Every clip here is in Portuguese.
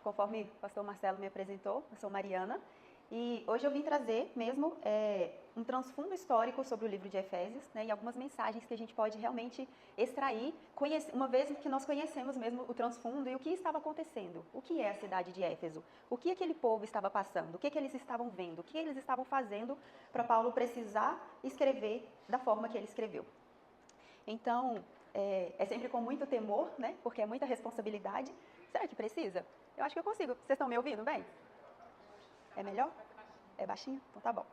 conforme o pastor Marcelo me apresentou, eu sou Mariana, e hoje eu vim trazer mesmo um transfundo histórico sobre o livro de Efésios, né, e algumas mensagens que a gente pode realmente extrair, uma vez que nós conhecemos mesmo o transfundo e o que estava acontecendo, o que é a cidade de Éfeso, o que aquele povo estava passando, o que eles estavam vendo, o que eles estavam fazendo para Paulo precisar escrever da forma que ele escreveu. Então, é sempre com muito temor, né, porque é muita responsabilidade. Será que precisa? Eu acho que eu consigo. Vocês estão me ouvindo bem? É melhor? É baixinho? Então tá bom.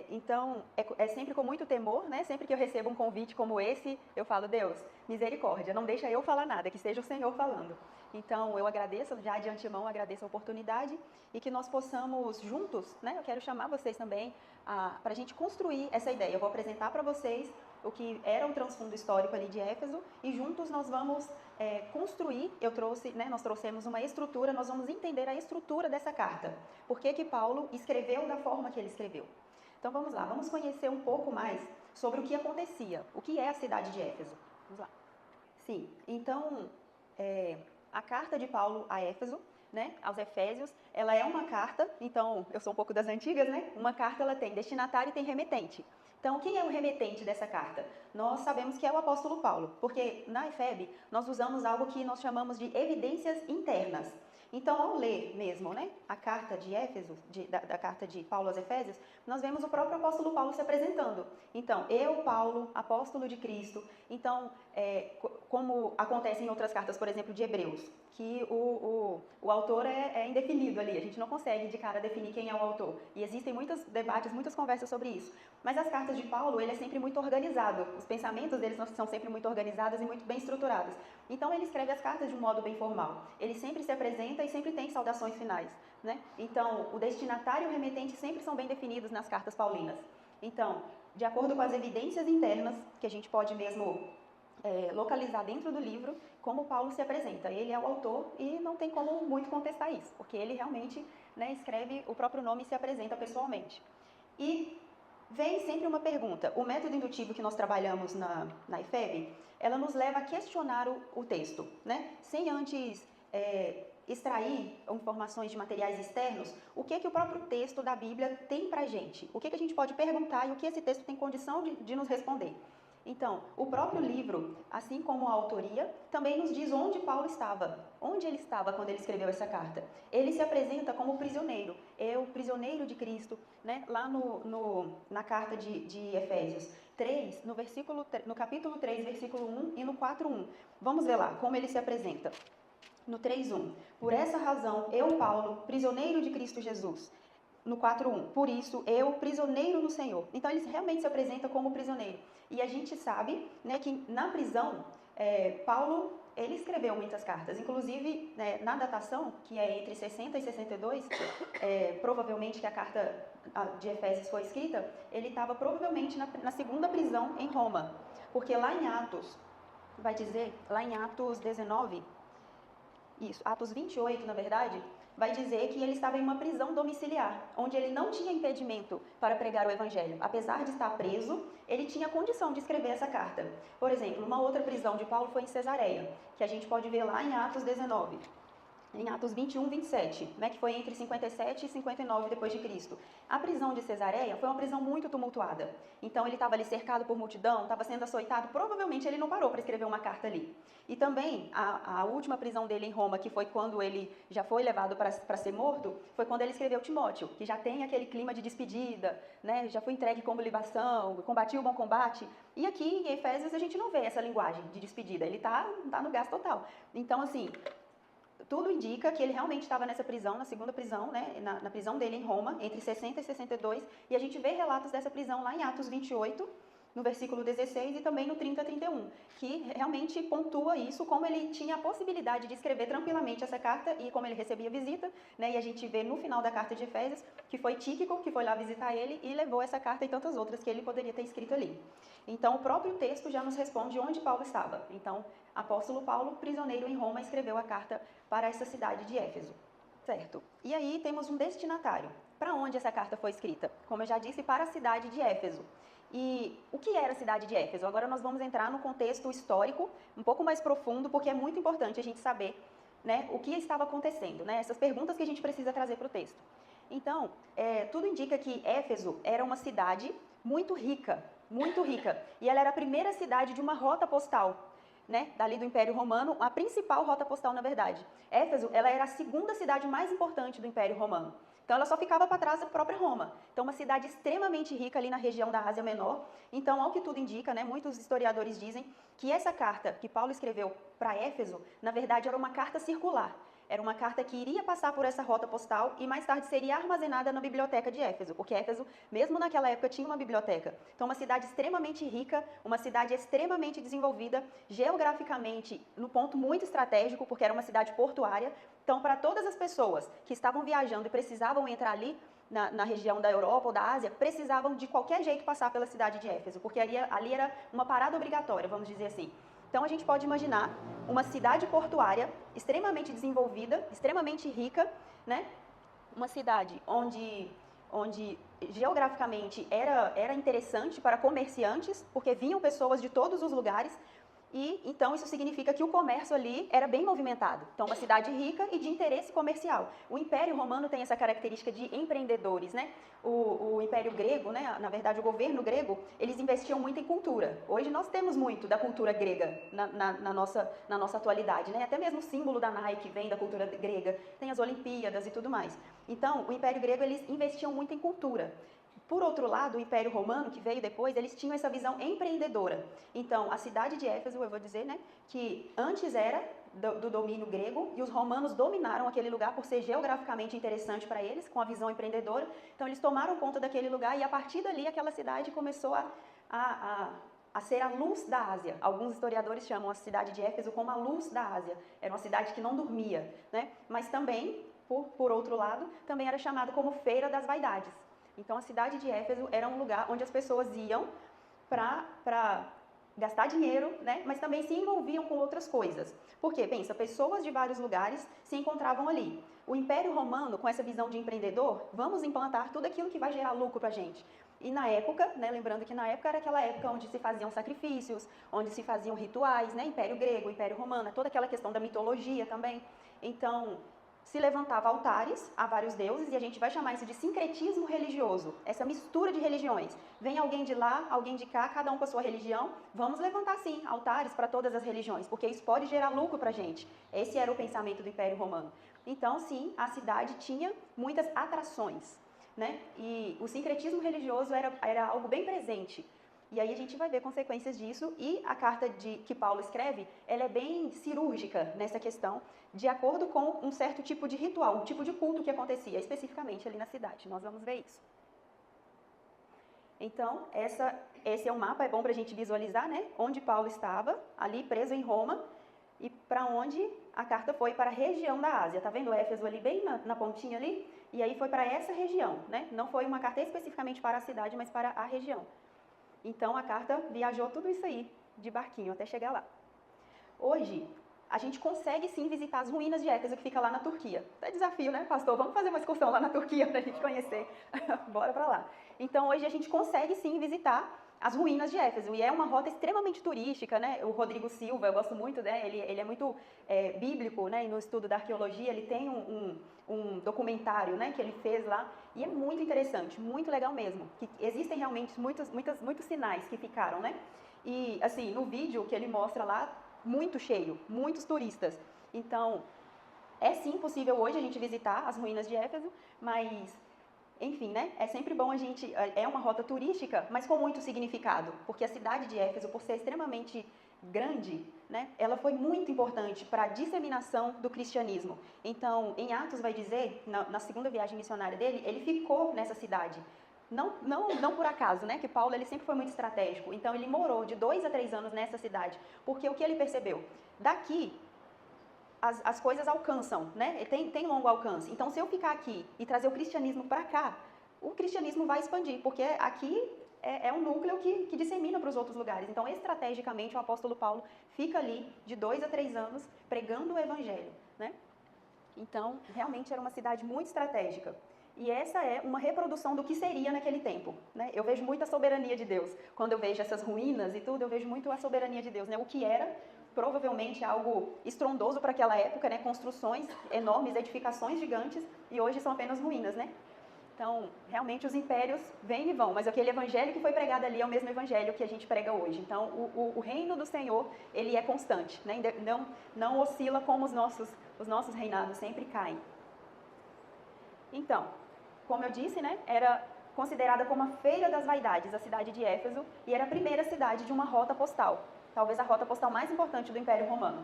Então, é sempre com muito temor, né? Sempre que eu recebo um convite como esse, eu falo, Deus, misericórdia, não deixa eu falar nada, que seja o Senhor falando. Então, eu agradeço, já de antemão, agradeço a oportunidade e que nós possamos juntos, né? Eu quero chamar vocês também para a gente construir essa ideia. Eu vou apresentar para vocês o que era o transfundo histórico ali de Éfeso e juntos nós vamos construir, nós trouxemos uma estrutura, nós vamos entender a estrutura dessa carta. Por que Paulo escreveu da forma que ele escreveu? Então vamos lá, vamos conhecer um pouco mais sobre o que acontecia, o que é a cidade de Éfeso. Vamos lá. Sim, então a carta de Paulo a Éfeso, né, aos Efésios, ela é uma carta, então eu sou um pouco das antigas, né? Uma carta ela tem destinatário e tem remetente. Então, quem é o remetente dessa carta? Nós sabemos que é o apóstolo Paulo, porque na EFEB nós usamos algo que nós chamamos de evidências internas. Então, ao ler mesmo, né, a carta de Éfeso, da carta de Paulo aos Efésios, nós vemos o próprio apóstolo Paulo se apresentando. Então, eu, Paulo, apóstolo de Cristo. Então, como acontece em outras cartas, por exemplo, de Hebreus, que o autor é indefinido ali, a gente não consegue de cara definir quem é o autor. E existem muitos debates, muitas conversas sobre isso. Mas as cartas de Paulo, ele é sempre muito organizado, os pensamentos deles são sempre muito organizados e muito bem estruturados. Então ele escreve as cartas de um modo bem formal. Ele sempre se apresenta e sempre tem saudações finais, né? Então, o destinatário e o remetente sempre são bem definidos nas cartas paulinas. Então, de acordo com as evidências internas, que a gente pode mesmo localizar dentro do livro, como Paulo se apresenta. Ele é o autor e não tem como muito contestar isso, porque ele realmente, né, escreve o próprio nome e se apresenta pessoalmente. E vem sempre uma pergunta. O método indutivo que nós trabalhamos na IFEB, ela nos leva a questionar o texto, né? Sem antes extrair informações de materiais externos, o que o próprio texto da Bíblia tem pra gente? O que a gente pode perguntar e o que esse texto tem condição de nos responder? Então, o próprio livro, assim como a autoria, também nos diz onde Paulo estava. Onde ele estava quando ele escreveu essa carta? Ele se apresenta como prisioneiro. Eu, prisioneiro de Cristo, né? Lá na carta de Efésios 3, no capítulo 3, versículo 1 e no 4:1. Vamos ver lá como ele se apresenta. No 3:1. Por essa razão, eu, Paulo, prisioneiro de Cristo Jesus. No 4:1. Por isso, eu, prisioneiro no Senhor. Então, ele realmente se apresenta como prisioneiro. E a gente sabe, né, que na prisão, Paulo, ele escreveu muitas cartas. Inclusive, na datação, que é entre 60 e 62, provavelmente que a carta de Efésios foi escrita, ele estava provavelmente na segunda prisão em Roma. Porque lá em Atos, vai dizer, lá em Atos 19, isso, Atos 28, na verdade, vai dizer que ele estava em uma prisão domiciliar, onde ele não tinha impedimento para pregar o evangelho. Apesar de estar preso, ele tinha condição de escrever essa carta. Por exemplo, uma outra prisão de Paulo foi em Cesareia, que a gente pode ver lá em Atos 19. Em Atos 21, 27, né, que foi entre 57 e 59 depois de Cristo. A prisão de Cesareia foi uma prisão muito tumultuada. Então ele estava ali cercado por multidão, estava sendo açoitado, provavelmente ele não parou para escrever uma carta ali. E também a última prisão dele em Roma, que foi quando ele já foi levado para ser morto, foi quando ele escreveu Timóteo, que já tem aquele clima de despedida, né, já foi entregue como libação, combati o bom combate. E aqui em Efésios a gente não vê essa linguagem de despedida, ele tá no gás total. Então assim, tudo indica que ele realmente estava nessa prisão, na segunda prisão, né, na prisão dele em Roma, entre 60 e 62, e a gente vê relatos dessa prisão lá em Atos 28, no versículo 16 e também no 30 a 31, que realmente pontua isso, como ele tinha a possibilidade de escrever tranquilamente essa carta e como ele recebia visita, né, e a gente vê no final da carta de Efésios que foi Tíquico que foi lá visitar ele e levou essa carta e tantas outras que ele poderia ter escrito ali. Então, o próprio texto já nos responde onde Paulo estava. Então, apóstolo Paulo, prisioneiro em Roma, escreveu a carta para essa cidade de Éfeso. Certo. E aí temos um destinatário. Para onde essa carta foi escrita? Como eu já disse, para a cidade de Éfeso. E o que era a cidade de Éfeso? Agora nós vamos entrar no contexto histórico, um pouco mais profundo, porque é muito importante a gente saber né, o que estava acontecendo, né, essas perguntas que a gente precisa trazer para o texto. Então, tudo indica que Éfeso era uma cidade muito rica, e ela era a primeira cidade de uma rota postal, né, dali do Império Romano, a principal rota postal, na verdade. Éfeso, ela era a segunda cidade mais importante do Império Romano. Então, ela só ficava para trás da própria Roma. Então, uma cidade extremamente rica ali na região da Ásia Menor. Então, ao que tudo indica, né, muitos historiadores dizem que essa carta que Paulo escreveu para Éfeso, na verdade, era uma carta circular. Era uma carta que iria passar por essa rota postal e mais tarde seria armazenada na biblioteca de Éfeso, porque Éfeso, mesmo naquela época, tinha uma biblioteca. Então, uma cidade extremamente rica, uma cidade extremamente desenvolvida, geograficamente, no ponto muito estratégico, porque era uma cidade portuária. Então, para todas as pessoas que estavam viajando e precisavam entrar ali, na região da Europa ou da Ásia, precisavam de qualquer jeito passar pela cidade de Éfeso, porque ali era uma parada obrigatória, vamos dizer assim. Então, a gente pode imaginar uma cidade portuária extremamente desenvolvida, extremamente rica, né? Uma cidade onde geograficamente era interessante para comerciantes, porque vinham pessoas de todos os lugares, e então isso significa que o comércio ali era bem movimentado. Então, uma cidade rica e de interesse comercial. O Império Romano tem essa característica de empreendedores, né? O Império Grego, né? Na verdade, o governo grego, eles investiam muito em cultura. Hoje nós temos muito da cultura grega na nossa atualidade, né? Até mesmo o símbolo da Nike vem da cultura grega. Tem as Olimpíadas e tudo mais. Então, o Império Grego, eles investiam muito em cultura. Por outro lado, o Império Romano, que veio depois, eles tinham essa visão empreendedora. Então, a cidade de Éfeso, eu vou dizer, né, que antes era do domínio grego, e os romanos dominaram aquele lugar por ser geograficamente interessante para eles, com a visão empreendedora. Então, eles tomaram conta daquele lugar e, a partir dali, aquela cidade começou a ser a luz da Ásia. Alguns historiadores chamam a cidade de Éfeso como a luz da Ásia. Era uma cidade que não dormia, né? Mas também, por outro lado, também era chamada como Feira das Vaidades. Então, a cidade de Éfeso era um lugar onde as pessoas iam para gastar dinheiro, né? Mas também se envolviam com outras coisas. Porque, pensa, pessoas de vários lugares se encontravam ali. O Império Romano, com essa visão de empreendedor, vamos implantar tudo aquilo que vai gerar lucro para a gente. E na época, né, lembrando que na época era aquela época onde se faziam sacrifícios, onde se faziam rituais, né? Império Grego, Império Romano, toda aquela questão da mitologia também. Então, se levantava altares a vários deuses, e a gente vai chamar isso de sincretismo religioso, essa mistura de religiões. Vem alguém de lá, alguém de cá, cada um com a sua religião, vamos levantar sim altares para todas as religiões, porque isso pode gerar lucro para a gente. Esse era o pensamento do Império Romano. Então, sim, a cidade tinha muitas atrações, né? E o sincretismo religioso era algo bem presente. E aí a gente vai ver consequências disso, e a carta que Paulo escreve, ela é bem cirúrgica nessa questão, de acordo com um certo tipo de ritual, um tipo de culto que acontecia, especificamente ali na cidade. Nós vamos ver isso. Então, esse é um mapa, é bom para a gente visualizar, né? Onde Paulo estava, ali preso em Roma, e para onde a carta foi, para a região da Ásia. Tá vendo Éfeso ali, bem na pontinha ali? E aí foi para essa região, né? Não foi uma carta especificamente para a cidade, mas para a região. Então, a carta viajou tudo isso aí, de barquinho, até chegar lá. Hoje, a gente consegue sim visitar as ruínas de Éfeso, que fica lá na Turquia. É desafio, né, pastor? Vamos fazer uma excursão lá na Turquia para a gente conhecer. Bora para lá. Então, hoje a gente consegue sim visitar as ruínas de Éfeso, e é uma rota extremamente turística, né? O Rodrigo Silva, eu gosto muito, né? Ele é muito bíblico, né? E no estudo da arqueologia, ele tem um documentário, né? Que ele fez lá, e é muito interessante, muito legal mesmo. Que existem realmente muitos sinais que ficaram, né? E, assim, no vídeo que ele mostra lá, muito cheio, muitos turistas. Então, é sim possível hoje a gente visitar as ruínas de Éfeso, mas, enfim, né? É sempre bom a gente... É uma rota turística, mas com muito significado, porque a cidade de Éfeso, por ser extremamente grande, né? Ela foi muito importante para a disseminação do cristianismo. Então, em Atos vai dizer, na segunda viagem missionária dele, ele ficou nessa cidade. Não por acaso, né? Que Paulo, ele sempre foi muito estratégico. Então, ele morou de 2 a 3 anos nessa cidade. Porque o que ele percebeu? Daqui, as coisas alcançam, né? Tem longo alcance. Então, se eu ficar aqui e trazer o cristianismo para cá, o cristianismo vai expandir. Porque aqui é um núcleo que dissemina para os outros lugares. Então, estrategicamente, o apóstolo Paulo fica ali de 2 a 3 anos pregando o evangelho, né? Então, realmente era uma cidade muito estratégica. E essa é uma reprodução do que seria naquele tempo, né? Eu vejo muito a soberania de Deus. Quando eu vejo essas ruínas e tudo, eu vejo muito a soberania de Deus, né? O que era provavelmente algo estrondoso para aquela época, né? Construções enormes, edificações gigantes, e hoje são apenas ruínas, né? Então, realmente os impérios vêm e vão, mas aquele evangelho que foi pregado ali é o mesmo evangelho que a gente prega hoje. Então, o reino do Senhor, ele é constante, né? Não oscila como os nossos reinados sempre caem. Então, como eu disse, né, era considerada como a feira das vaidades, a cidade de Éfeso, e era a primeira cidade de uma rota postal, talvez a rota postal mais importante do Império Romano.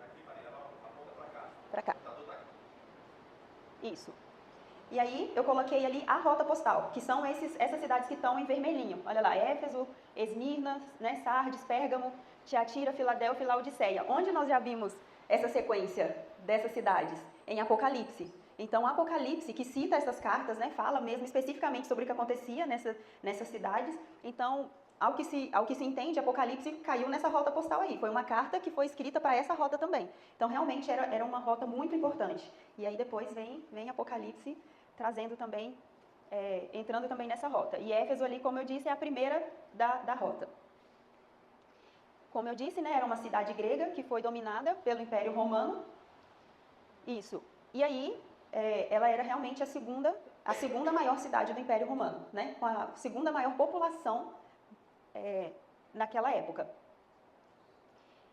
Aqui, Maria, aponta para cá. Para cá. Tá tudo aqui. Isso. E aí eu coloquei ali a rota postal, que são essas cidades que estão em vermelhinho. Olha lá, Éfeso, Esmirna, né, Sardes, Pérgamo, Tiatira, Filadélfia e Laodiceia. Onde nós já vimos essa sequência dessas cidades? Em Apocalipse. Então, Apocalipse, que cita essas cartas, né, fala mesmo especificamente sobre o que acontecia nessas cidades. Então, ao que se entende, Apocalipse caiu nessa rota postal aí. Foi uma carta que foi escrita para essa rota também. Então, realmente era uma rota muito importante. E aí depois vem Apocalipse trazendo também, entrando também nessa rota. E Éfeso ali, como eu disse, é a primeira da rota. Como eu disse, né, era uma cidade grega que foi dominada pelo Império Romano. Isso. E aí, ela era realmente a segunda maior cidade do Império Romano, né, com a segunda maior população naquela época.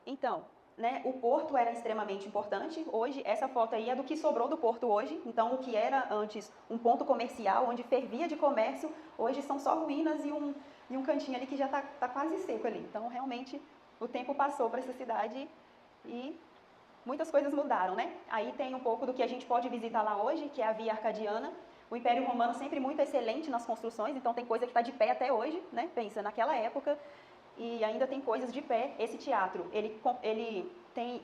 Então, né, o porto era extremamente importante. Hoje, essa foto aí é do que sobrou do porto hoje. Então, o que era antes um ponto comercial, onde fervia de comércio, hoje são só ruínas e um cantinho ali que já está quase seco ali. Então, realmente, o tempo passou para essa cidade e muitas coisas mudaram, né? Aí tem um pouco do que a gente pode visitar lá hoje, que é a Via Arcadiana. O Império Romano sempre muito excelente nas construções, então tem coisa que está de pé até hoje, né? Pensa, naquela época, e ainda tem coisas de pé. Esse teatro, ele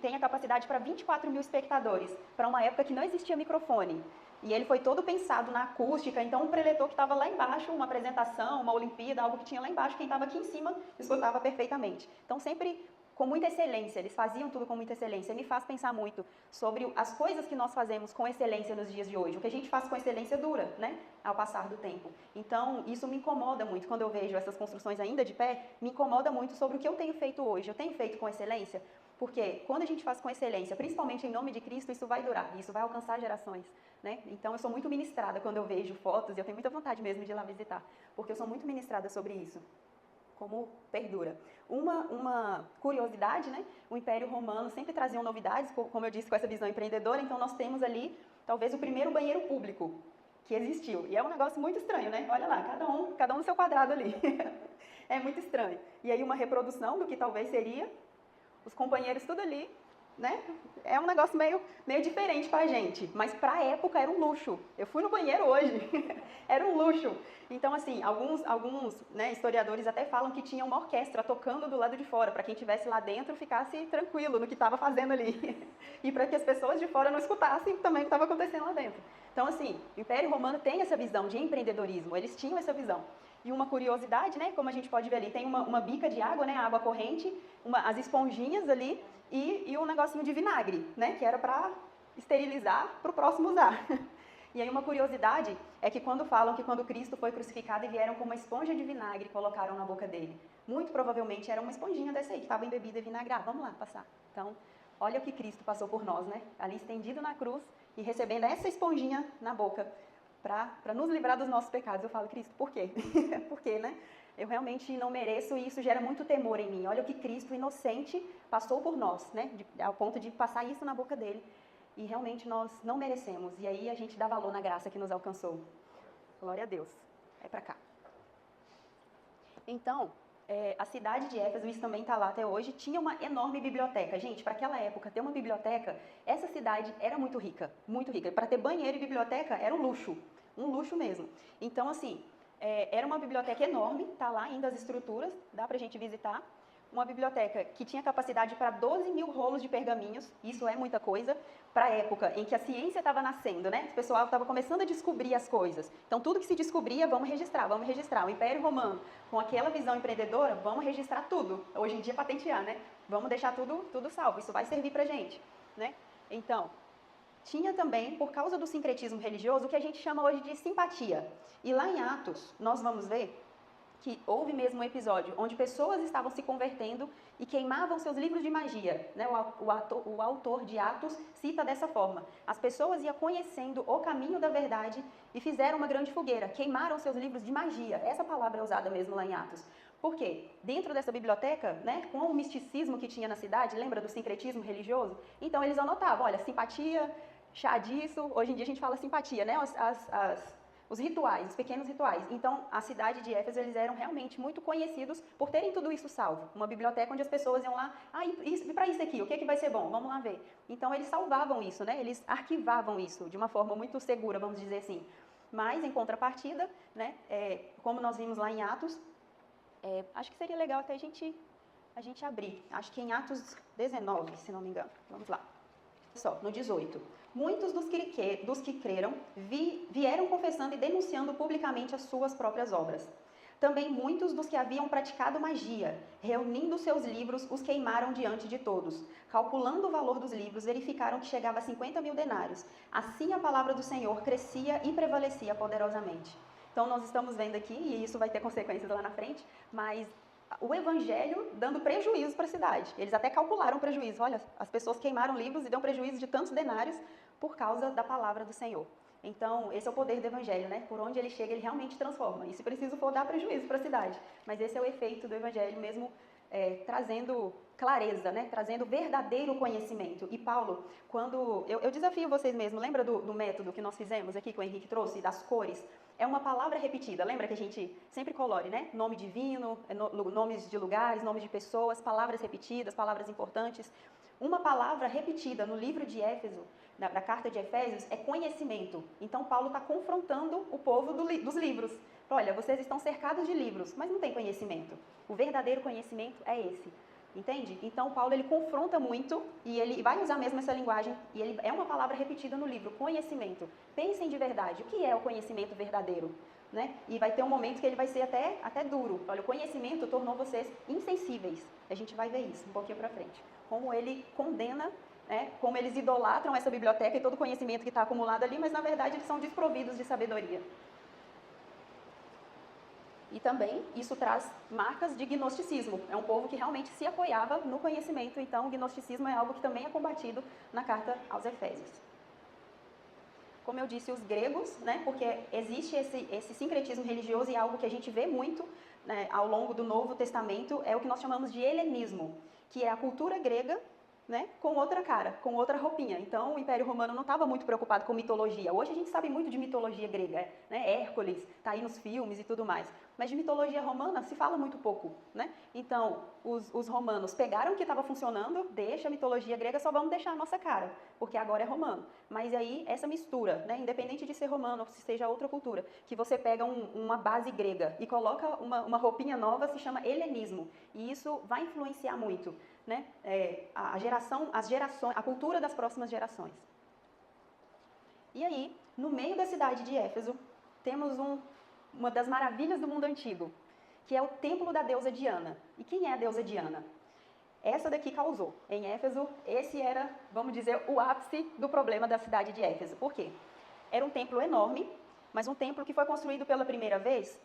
tem a capacidade para 24 mil espectadores, para uma época que não existia microfone. E ele foi todo pensado na acústica, então um preletor que estava lá embaixo, uma apresentação, uma Olimpíada, algo que tinha lá embaixo, quem estava aqui em cima escutava perfeitamente. Então sempre com muita excelência, eles faziam tudo com muita excelência. Me faz pensar muito sobre as coisas que nós fazemos com excelência nos dias de hoje. O que a gente faz com excelência dura, né, ao passar do tempo. Então, isso me incomoda muito quando eu vejo essas construções ainda de pé, me incomoda muito sobre o que eu tenho feito hoje. Eu tenho feito com excelência? Porque quando a gente faz com excelência, principalmente em nome de Cristo, isso vai durar, isso vai alcançar gerações, né? Então, eu sou muito ministrada quando eu vejo fotos, e eu tenho muita vontade mesmo de ir lá visitar, porque eu sou muito ministrada sobre isso. Como perdura. Uma curiosidade, né? O Império Romano sempre trazia novidades, como eu disse, com essa visão empreendedora. Então, nós temos ali, talvez, o primeiro banheiro público que existiu. E é um negócio muito estranho, né? Olha lá, cada um no seu quadrado ali. É muito estranho. E aí, uma reprodução do que talvez seria os companheiros tudo ali, né? É um negócio meio diferente pra gente, mas pra época era um luxo. Eu fui no banheiro hoje, era um luxo. Então, assim, alguns né, historiadores até falam que tinha uma orquestra tocando do lado de fora, para quem estivesse lá dentro ficasse tranquilo no que estava fazendo ali. E para que as pessoas de fora não escutassem também o que estava acontecendo lá dentro. Então, assim, o Império Romano tem essa visão de empreendedorismo, eles tinham essa visão. E uma curiosidade, né, como a gente pode ver ali, tem uma bica de água, né, água corrente, as esponjinhas ali e um negocinho de vinagre, né, que era para esterilizar para o próximo usar. E aí uma curiosidade é que quando falam que quando Cristo foi crucificado e vieram com uma esponja de vinagre e colocaram na boca dele, muito provavelmente era uma esponjinha dessa aí, que estava embebida em vinagre. Vamos lá, passar. Então, olha o que Cristo passou por nós, né? Ali estendido na cruz e recebendo essa esponjinha na boca para nos livrar dos nossos pecados. Eu falo, Cristo, por quê? Por quê, né? Eu realmente não mereço e isso gera muito temor em mim. Olha o que Cristo inocente passou por nós, né? Ao ponto de passar isso na boca dele. E realmente nós não merecemos. E aí a gente dá valor na graça que nos alcançou. Glória a Deus. É para cá. Então, a cidade de Éfeso, isso também está lá até hoje, tinha uma enorme biblioteca. Gente, para aquela época, ter uma biblioteca, essa cidade era muito rica, muito rica. Para ter banheiro e biblioteca, era um luxo mesmo. Então, assim, era uma biblioteca enorme, está lá ainda as estruturas, dá para a gente visitar. Uma biblioteca que tinha capacidade para 12 mil rolos de pergaminhos, isso é muita coisa, para a época em que a ciência estava nascendo, né? O pessoal estava começando a descobrir as coisas. Então, tudo que se descobria, vamos registrar. O Império Romano, com aquela visão empreendedora, vamos registrar tudo. Hoje em dia, patentear, né? Vamos deixar tudo salvo, isso vai servir para a gente, né? Então, tinha também, por causa do sincretismo religioso, o que a gente chama hoje de simpatia. E lá em Atos, nós vamos ver que houve mesmo um episódio onde pessoas estavam se convertendo e queimavam seus livros de magia, né? O autor de Atos cita dessa forma: as pessoas iam conhecendo o caminho da verdade e fizeram uma grande fogueira, queimaram seus livros de magia. Essa palavra é usada mesmo lá em Atos. Por quê? Dentro dessa biblioteca, né, com o misticismo que tinha na cidade, lembra do sincretismo religioso? Então eles anotavam, olha, simpatia, chá disso, hoje em dia a gente fala simpatia, né, os rituais, os pequenos rituais. Então, a cidade de Éfeso, eles eram realmente muito conhecidos por terem tudo isso salvo. Uma biblioteca onde as pessoas iam lá, e para isso aqui, o que vai ser bom? Vamos lá ver. Então, eles salvavam isso, né? Eles arquivavam isso de uma forma muito segura, vamos dizer assim. Mas, em contrapartida, né, como nós vimos lá em Atos, acho que seria legal até a gente abrir. Acho que em Atos 19, se não me engano. Vamos lá. Só, no 18. Muitos dos que creram vieram confessando e denunciando publicamente as suas próprias obras. Também muitos dos que haviam praticado magia, reunindo seus livros, os queimaram diante de todos. Calculando o valor dos livros, verificaram que chegava a 50.000 denários. Assim a palavra do Senhor crescia e prevalecia poderosamente. Então nós estamos vendo aqui, e isso vai ter consequências lá na frente, mas o evangelho dando prejuízo para a cidade. Eles até calcularam o prejuízo. Olha, as pessoas queimaram livros e dão prejuízo de tantos denários por causa da palavra do Senhor. Então, esse é o poder do evangelho, né? Por onde ele chega, ele realmente transforma. E se preciso for, dar prejuízo para a cidade. Mas esse é o efeito do evangelho mesmo, trazendo clareza, né? Trazendo verdadeiro conhecimento. E Paulo, quando... Eu desafio vocês mesmo, lembra do método que nós fizemos aqui, que o Henrique trouxe, das cores? É uma palavra repetida. Lembra que a gente sempre colore, né? Nome divino, nomes de lugares, nomes de pessoas, palavras repetidas, palavras importantes. Uma palavra repetida no livro de Éfeso, da carta de Efésios, é conhecimento. Então, Paulo está confrontando o povo dos livros. Olha, vocês estão cercados de livros, mas não tem conhecimento. O verdadeiro conhecimento é esse. Entende? Então, Paulo, ele confronta muito, e ele vai usar mesmo essa linguagem, e ele é uma palavra repetida no livro, conhecimento. Pensem de verdade, o que é o conhecimento verdadeiro? Né? E vai ter um momento que ele vai ser até duro. Olha, o conhecimento tornou vocês insensíveis. A gente vai ver isso um pouquinho para frente. Como ele condena, né? Como eles idolatram essa biblioteca e todo o conhecimento que está acumulado ali, mas na verdade eles são desprovidos de sabedoria. E também isso traz marcas de gnosticismo. É um povo que realmente se apoiava no conhecimento, então o gnosticismo é algo que também é combatido na carta aos Efésios. Como eu disse, os gregos, né, porque existe esse sincretismo religioso e é algo que a gente vê muito, né, ao longo do Novo Testamento, é o que nós chamamos de helenismo, que é a cultura grega, né, com outra cara, com outra roupinha. Então, o Império Romano não estava muito preocupado com mitologia. Hoje a gente sabe muito de mitologia grega, né? Hércules, está aí nos filmes e tudo mais. Mas de mitologia romana se fala muito pouco, né? Então, os romanos pegaram o que estava funcionando, deixa a mitologia grega, só vamos deixar a nossa cara, porque agora é romano. Mas aí, essa mistura, né, independente de ser romano ou se seja outra cultura, que você pega uma base grega e coloca uma roupinha nova, se chama helenismo. E isso vai influenciar muito, né, a cultura das próximas gerações. E aí, no meio da cidade de Éfeso, temos uma das maravilhas do mundo antigo, que é o templo da deusa Diana. E quem é a deusa Diana? Essa daqui causou. Em Éfeso, esse era, vamos dizer, o ápice do problema da cidade de Éfeso. Por quê? Era um templo enorme, mas um templo que foi construído pela primeira vez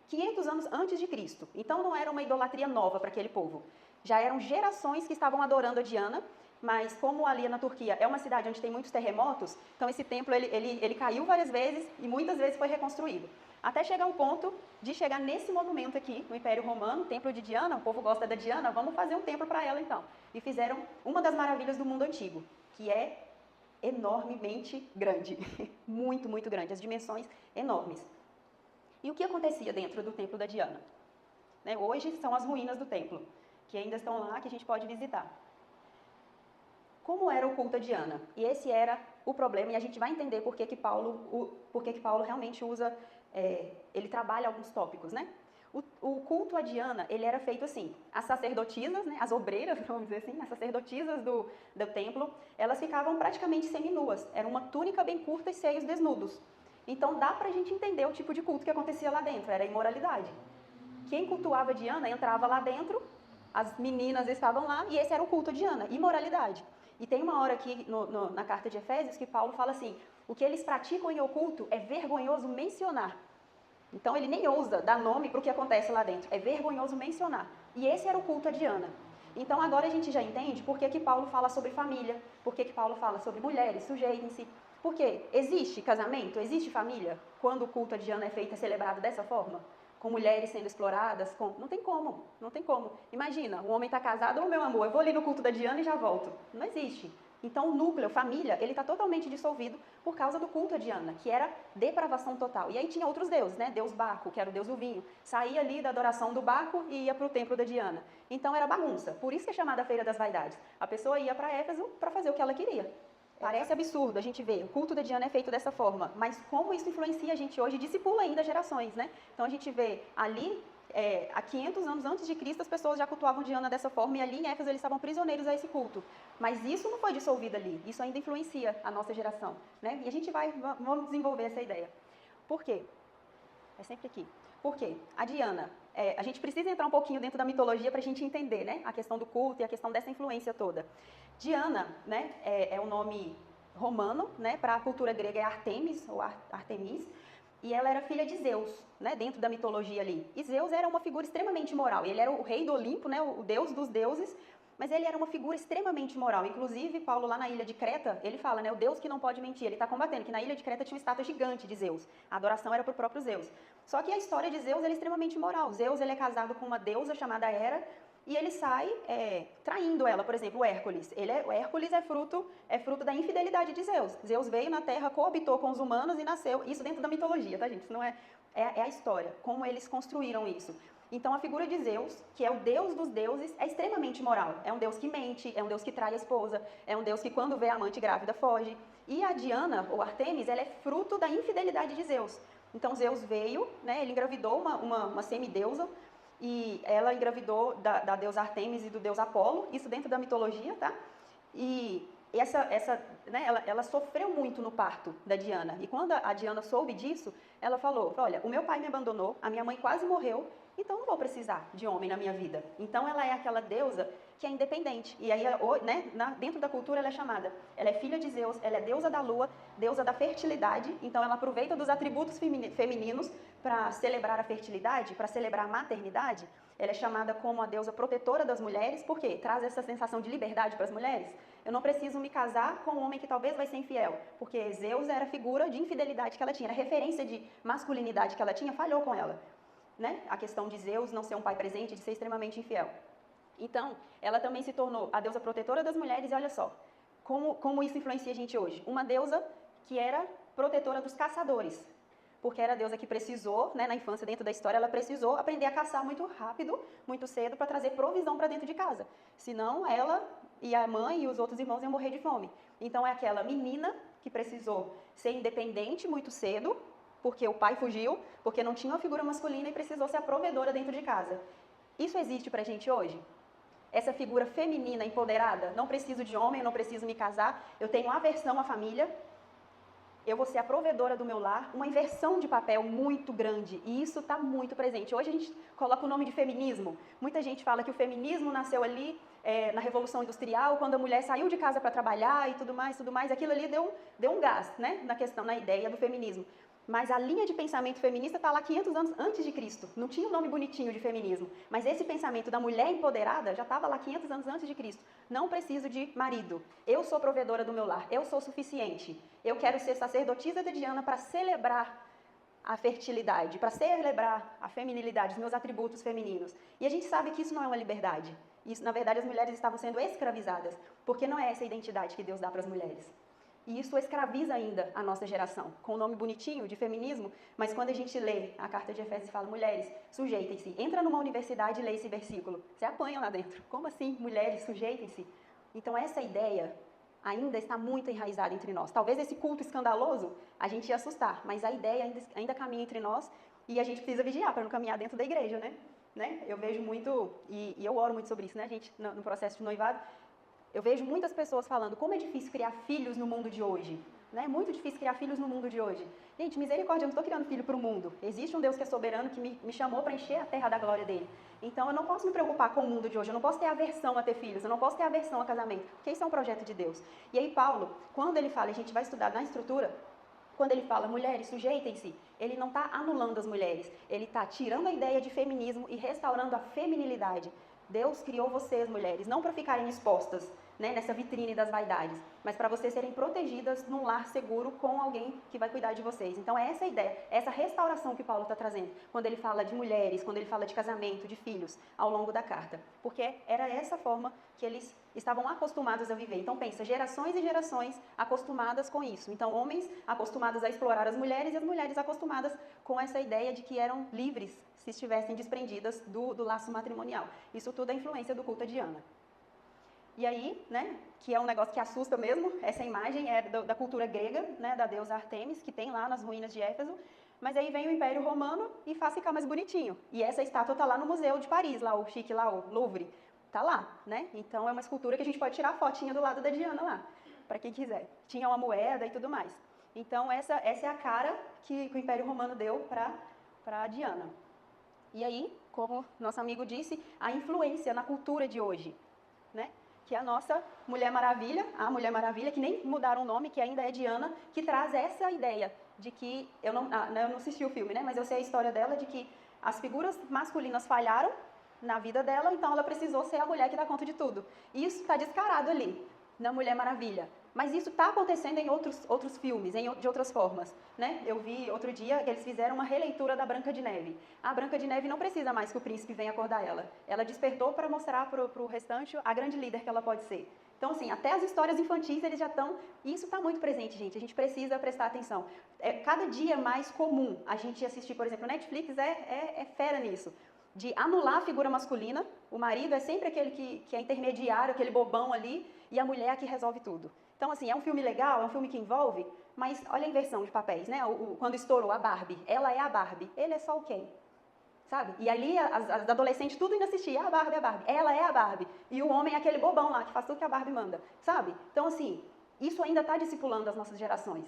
500 anos antes de Cristo. Então não era uma idolatria nova para aquele povo. Já eram gerações que estavam adorando a Diana, mas como ali na Turquia é uma cidade onde tem muitos terremotos, então esse templo ele caiu várias vezes e muitas vezes foi reconstruído. Até chegar ao ponto de chegar nesse monumento aqui, no Império Romano, Templo de Diana, o povo gosta da Diana, vamos fazer um templo para ela então. E fizeram uma das maravilhas do mundo antigo, que é enormemente grande, muito, muito grande, as dimensões enormes. E o que acontecia dentro do Templo da Diana? Né, hoje são as ruínas do templo, que ainda estão lá, que a gente pode visitar. Como era o culto a Diana? E esse era o problema, e a gente vai entender por que Paulo realmente usa, ele trabalha alguns tópicos, né? O culto a Diana, ele era feito assim, as sacerdotisas, né, as obreiras, vamos dizer assim, as sacerdotisas do templo, elas ficavam praticamente seminuas, era uma túnica bem curta e seios desnudos. Então dá pra gente entender o tipo de culto que acontecia lá dentro, era imoralidade. Quem cultuava Diana entrava lá dentro, as meninas estavam lá, e esse era o culto a Diana, imoralidade. E tem uma hora aqui na carta de Efésios que Paulo fala assim, o que eles praticam em oculto é vergonhoso mencionar. Então ele nem ousa dar nome para o que acontece lá dentro. É vergonhoso mencionar. E esse era o culto a Diana. Então agora a gente já entende por que Paulo fala sobre família, por que Paulo fala sobre mulheres, sujeitem-se. Porque existe casamento, existe família, quando o culto a Diana é feito, é celebrado dessa forma? Com mulheres sendo exploradas, não tem como, não tem como. Imagina, o homem está casado, ô meu amor, eu vou ali no culto da Diana e já volto. Não existe. Então o núcleo, família, ele está totalmente dissolvido por causa do culto a Diana, que era depravação total. E aí tinha outros deuses, né? Deus Baco, que era o deus do vinho. Saía ali da adoração do Baco e ia para o templo da Diana. Então era bagunça. Por isso que é chamada a Feira das Vaidades. A pessoa ia para Éfeso para fazer o que ela queria. Parece absurdo a gente ver, o culto da Diana é feito dessa forma, mas como isso influencia a gente hoje, discipula ainda gerações, né? Então a gente vê ali, há 500 anos antes de Cristo, as pessoas já cultuavam Diana dessa forma, e ali em Éfeso eles estavam prisioneiros a esse culto. Mas isso não foi dissolvido ali, isso ainda influencia a nossa geração, né? E a gente vamos desenvolver essa ideia. Por quê? É sempre aqui. Por quê? A Diana, a gente precisa entrar um pouquinho dentro da mitologia para a gente entender, né? A questão do culto e a questão dessa influência toda. Diana, né, é o nome romano, né? Para a cultura grega é Artemis, ou Artemis, e ela era filha de Zeus, né? Dentro da mitologia ali. E Zeus era uma figura extremamente moral. Ele era o rei do Olimpo, né? O deus dos deuses, mas ele era uma figura extremamente moral. Inclusive, Paulo, lá na ilha de Creta, ele fala, né, o Deus que não pode mentir. Ele está combatendo, que na ilha de Creta tinha uma estátua gigante de Zeus. A adoração era para o próprio Zeus. Só que a história de Zeus é extremamente moral. Zeus ele é casado com uma deusa chamada Hera, e ele sai traindo ela. Por exemplo, o Hércules. O Hércules é fruto da infidelidade de Zeus. Zeus veio na Terra, coabitou com os humanos e nasceu. Isso dentro da mitologia, tá, gente? Isso não é a história, como eles construíram isso. Então, a figura de Zeus, que é o deus dos deuses, é extremamente moral. É um deus que mente, é um deus que trai a esposa, é um deus que, quando vê a amante grávida, foge. E a Diana, ou Artemis, ela é fruto da infidelidade de Zeus. Então, Zeus veio, né, ele engravidou uma semideusa, e ela engravidou da deusa Artemis e do deus Apolo, isso dentro da mitologia, tá? E né, ela sofreu muito no parto da Diana. E quando a Diana soube disso, ela falou, olha, o meu pai me abandonou, a minha mãe quase morreu, então não vou precisar de homem na minha vida. Então ela é aquela deusa que é independente. E aí, né, dentro da cultura ela é chamada, ela é filha de Zeus, ela é deusa da lua, deusa da fertilidade, então ela aproveita dos atributos femininos para celebrar a fertilidade, para celebrar a maternidade. Ela é chamada como a deusa protetora das mulheres, porque traz essa sensação de liberdade para as mulheres. Eu não preciso me casar com um homem que talvez vai ser infiel, porque Zeus era a figura de infidelidade que ela tinha, era a referência de masculinidade que ela tinha, falhou com ela. Né? A questão de Zeus não ser um pai presente, de ser extremamente infiel. Então, ela também se tornou a deusa protetora das mulheres, e olha só, como isso influencia a gente hoje. Uma deusa que era protetora dos caçadores, porque era a deusa que precisou, né, na infância, dentro da história, ela precisou aprender a caçar muito rápido, muito cedo, para trazer provisão para dentro de casa. Senão, ela e a mãe e os outros irmãos iam morrer de fome. Então, é aquela menina que precisou ser independente muito cedo, porque o pai fugiu, porque não tinha uma figura masculina e precisou ser a provedora dentro de casa. Isso existe pra gente hoje? Essa figura feminina empoderada, não preciso de homem, eu não preciso me casar, eu tenho aversão à família, eu vou ser a provedora do meu lar, uma inversão de papel muito grande, e isso está muito presente. Hoje a gente coloca o nome de feminismo. Muita gente fala que o feminismo nasceu ali na Revolução Industrial, quando a mulher saiu de casa para trabalhar e tudo mais, aquilo ali deu um gás, né, na ideia do feminismo. Mas a linha de pensamento feminista está lá 500 anos antes de Cristo. Não tinha um nome bonitinho de feminismo. Mas esse pensamento da mulher empoderada já estava lá 500 anos antes de Cristo. Não preciso de marido. Eu sou provedora do meu lar. Eu sou suficiente. Eu quero ser sacerdotisa de Diana para celebrar a fertilidade, para celebrar a feminilidade, os meus atributos femininos. E a gente sabe que isso não é uma liberdade. Isso, na verdade, as mulheres estavam sendo escravizadas, porque não é essa a identidade que Deus dá para as mulheres. E isso escraviza ainda a nossa geração, com o nome bonitinho de feminismo, mas quando a gente lê a carta de Efésios e fala, mulheres, sujeitem-se, entra numa universidade e lê esse versículo, você apanha lá dentro. Como assim, mulheres, sujeitem-se? Então essa ideia ainda está muito enraizada entre nós. Talvez esse culto escandaloso a gente ia assustar, mas a ideia ainda caminha entre nós e a gente precisa vigiar para não caminhar dentro da igreja, né? Eu vejo muito, e eu oro muito sobre isso, né, gente, no processo de noivado. Eu vejo muitas pessoas falando como é difícil criar filhos no mundo de hoje. Né? É muito difícil criar filhos no mundo de hoje. Gente, misericórdia, eu não estou criando filho para o mundo. Existe um Deus que é soberano, que me chamou para encher a terra da glória dele. Então, eu não posso me preocupar com o mundo de hoje. Eu não posso ter aversão a ter filhos. Eu não posso ter aversão a casamento. Porque isso é um projeto de Deus. E aí, Paulo, quando ele fala, a gente vai estudar na estrutura, Quando ele fala mulheres, sujeitem-se, ele não está anulando as mulheres, ele está tirando a ideia de feminismo e restaurando a feminilidade. Deus criou vocês, mulheres, não para ficarem expostas, né, nessa vitrine das vaidades, mas para vocês serem protegidas num lar seguro com alguém que vai cuidar de vocês. Então é essa a ideia, essa restauração que Paulo está trazendo, quando ele fala de mulheres, quando ele fala de casamento, de filhos, ao longo da carta. Porque era essa forma que eles estavam acostumados a viver. Então pensa, gerações e gerações acostumadas com isso. Então homens acostumados a explorar as mulheres e as mulheres acostumadas com essa ideia de que eram livres se estivessem desprendidas do laço matrimonial. Isso tudo é influência do culto a Diana. E aí, né, que é um negócio que assusta mesmo, essa imagem é da cultura grega, né, da deusa Artemis, que tem lá nas ruínas de Éfeso, mas aí vem o Império Romano e faz ficar mais bonitinho. E essa estátua está lá no Museu de Paris, lá o chique, lá o Louvre, tá lá, né? Então é uma escultura que a gente pode tirar a fotinha do lado da Diana lá, para quem quiser. Tinha uma moeda e tudo mais. Então essa é a cara que o Império Romano deu para Diana. E aí, como nosso amigo disse, a influência na cultura de hoje, né? Que é a nossa Mulher Maravilha, a Mulher Maravilha, que nem mudaram o nome, que ainda é Diana, que traz essa ideia de que, eu não assisti o filme, né, mas eu sei a história dela, de que as figuras masculinas falharam na vida dela, então ela precisou ser a mulher que dá conta de tudo. E isso está descarado ali, na Mulher Maravilha. Mas isso está acontecendo em outros filmes, de outras formas, né? Eu vi outro dia que eles fizeram uma releitura da Branca de Neve. A Branca de Neve não precisa mais que o príncipe venha acordar ela. Ela despertou para mostrar para o restante a grande líder que ela pode ser. Então, assim, até as histórias infantis, eles já estão... E isso está muito presente, gente. A gente precisa prestar atenção. Cada dia é mais comum a gente assistir, por exemplo, o Netflix é fera nisso. De anular a figura masculina. O marido é sempre aquele que é intermediário, aquele bobão ali, e a mulher é a que resolve tudo. Então, assim, é um filme legal, é um filme que envolve, mas olha a inversão de papéis, né? Quando estourou a Barbie, ela é a Barbie, ele é só o Ken, sabe? E ali as adolescentes tudo indo assistir, a Barbie, ela é a Barbie. E o homem é aquele bobão lá, que faz tudo que a Barbie manda, sabe? Então, assim, isso ainda está discipulando as nossas gerações.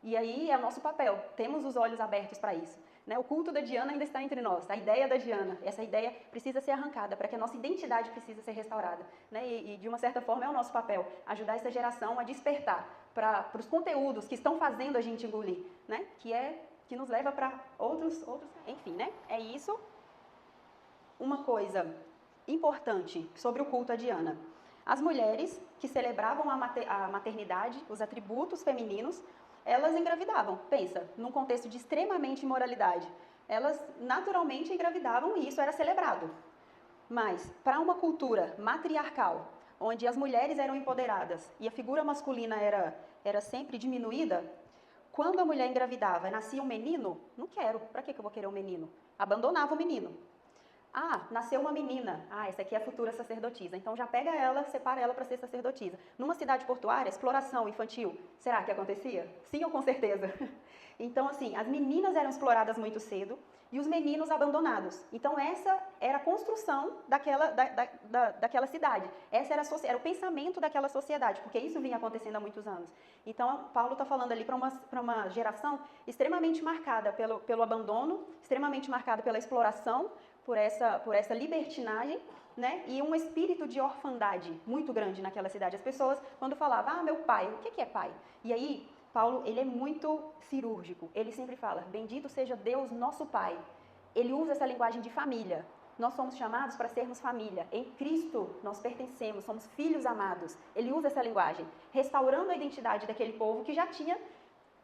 E aí é o nosso papel, temos os olhos abertos para isso. Né? O culto da Diana ainda está entre nós, a ideia da Diana, essa ideia precisa ser arrancada, para que a nossa identidade precisa ser restaurada. Né? E de uma certa forma é o nosso papel, ajudar essa geração a despertar para os conteúdos que estão fazendo a gente engolir, né? Que nos leva para outros, enfim, né? É isso. Uma coisa importante sobre o culto a Diana. As mulheres que celebravam a maternidade, os atributos femininos, elas engravidavam. Pensa, num contexto de extremamente imoralidade. Elas naturalmente engravidavam e isso era celebrado. Mas, para uma cultura matriarcal, onde as mulheres eram empoderadas e a figura masculina era sempre diminuída, quando a mulher engravidava, nascia um menino, não quero, para que eu vou querer um menino? Abandonava o menino. Ah, nasceu uma menina. Ah, essa aqui é a futura sacerdotisa. Então já pega ela, separa ela para ser sacerdotisa. Numa cidade portuária, exploração infantil. Será que acontecia? Sim ou com certeza? Então, assim, as meninas eram exploradas muito cedo e os meninos abandonados. Então, essa era a construção daquela cidade. Essa era o pensamento daquela sociedade, porque isso vinha acontecendo há muitos anos. Então, Paulo está falando ali para uma geração extremamente marcada pelo abandono, extremamente marcada pela exploração, por essa libertinagem, né? E um espírito de orfandade muito grande naquela cidade. As pessoas, quando falavam, meu pai, o que é pai? E aí, Paulo, ele é muito cirúrgico. Ele sempre fala, bendito seja Deus, nosso Pai. Ele usa essa linguagem de família. Nós somos chamados para sermos família. Em Cristo nós pertencemos, somos filhos amados. Ele usa essa linguagem, restaurando a identidade daquele povo que já tinha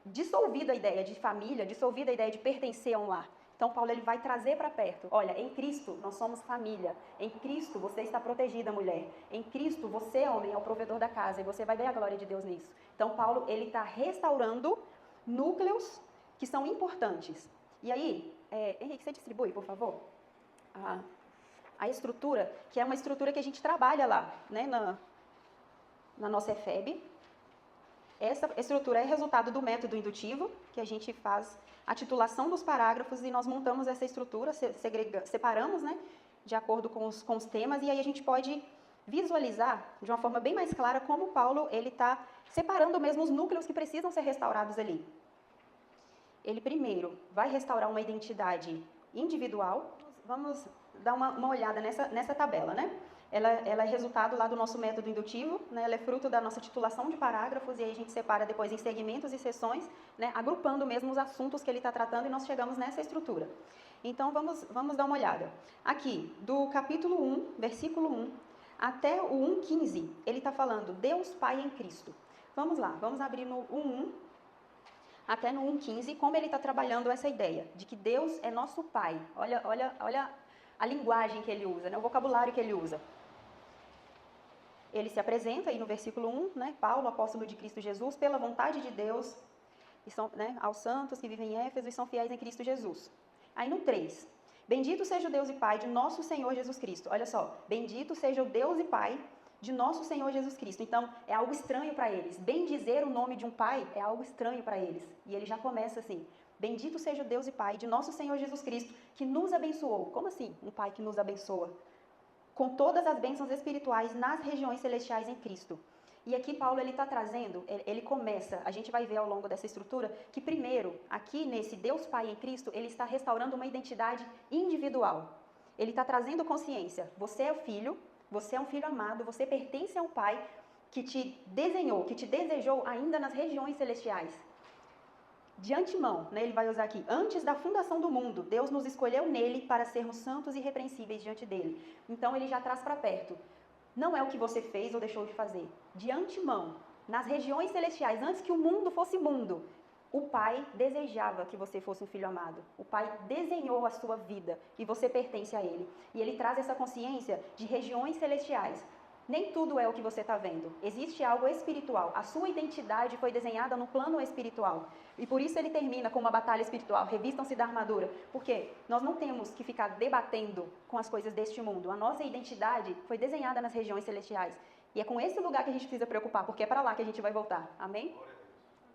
dissolvido a ideia de família, dissolvido a ideia de pertencer a um lar. Então, Paulo ele vai trazer para perto. Olha, em Cristo nós somos família. Em Cristo você está protegida, mulher. Em Cristo você, homem, é o provedor da casa e você vai ver a glória de Deus nisso. Então, Paulo ele está restaurando núcleos que são importantes. E aí, Henrique, você distribui, por favor, a estrutura, que é uma estrutura que a gente trabalha lá, né, na nossa EFEB. Essa estrutura é resultado do método indutivo, que a gente faz a titulação dos parágrafos e nós montamos essa estrutura, separamos, né, de acordo com os temas, e aí a gente pode visualizar de uma forma bem mais clara como Paulo ele está separando mesmo os núcleos que precisam ser restaurados ali. Ele primeiro vai restaurar uma identidade individual. Vamos dar uma olhada nessa tabela, né? ela é resultado lá do nosso método indutivo, né? Ela é fruto da nossa titulação de parágrafos e aí a gente separa depois em segmentos e seções, né? Agrupando mesmo os assuntos que ele está tratando e nós chegamos nessa estrutura. Então, vamos dar uma olhada. Aqui, do capítulo 1, versículo 1, até o 1,15, ele está falando Deus Pai em Cristo. Vamos lá, vamos abrir no 1,1 até no 1,15, como ele está trabalhando essa ideia de que Deus é nosso Pai. Olha a linguagem que ele usa, né? O vocabulário que ele usa. Ele se apresenta aí no versículo 1, né? Paulo, apóstolo de Cristo Jesus, pela vontade de Deus, e são, né, aos santos que vivem em Éfeso e são fiéis em Cristo Jesus. Aí no 3, bendito seja o Deus e Pai de nosso Senhor Jesus Cristo. Olha só, bendito seja o Deus e Pai de nosso Senhor Jesus Cristo. Então, é algo estranho para eles. Bendizer o nome de um pai é algo estranho para eles. E ele já começa assim, bendito seja o Deus e Pai de nosso Senhor Jesus Cristo, que nos abençoou. Como assim, um Pai que nos abençoa? Com todas as bênçãos espirituais nas regiões celestiais em Cristo. E aqui Paulo ele está trazendo, ele começa, a gente vai ver ao longo dessa estrutura, que primeiro, aqui nesse Deus Pai em Cristo, ele está restaurando uma identidade individual. Ele está trazendo consciência, você é o filho, você é um filho amado, você pertence a um Pai que te desenhou, que te desejou ainda nas regiões celestiais. De antemão, né, ele vai usar aqui, antes da fundação do mundo, Deus nos escolheu nele para sermos santos e irrepreensíveis diante dele. Então ele já traz para perto. Não é o que você fez ou deixou de fazer. De antemão, nas regiões celestiais, antes que o mundo fosse mundo, o Pai desejava que você fosse um filho amado. O Pai desenhou a sua vida e você pertence a Ele. E Ele traz essa consciência de regiões celestiais. Nem tudo é o que você está vendo. Existe algo espiritual. A sua identidade foi desenhada no plano espiritual. E por isso ele termina com uma batalha espiritual. Revistam-se da armadura. Porque nós não temos que ficar debatendo com as coisas deste mundo. A nossa identidade foi desenhada nas regiões celestiais. E é com esse lugar que a gente precisa preocupar, porque é para lá que a gente vai voltar. Amém?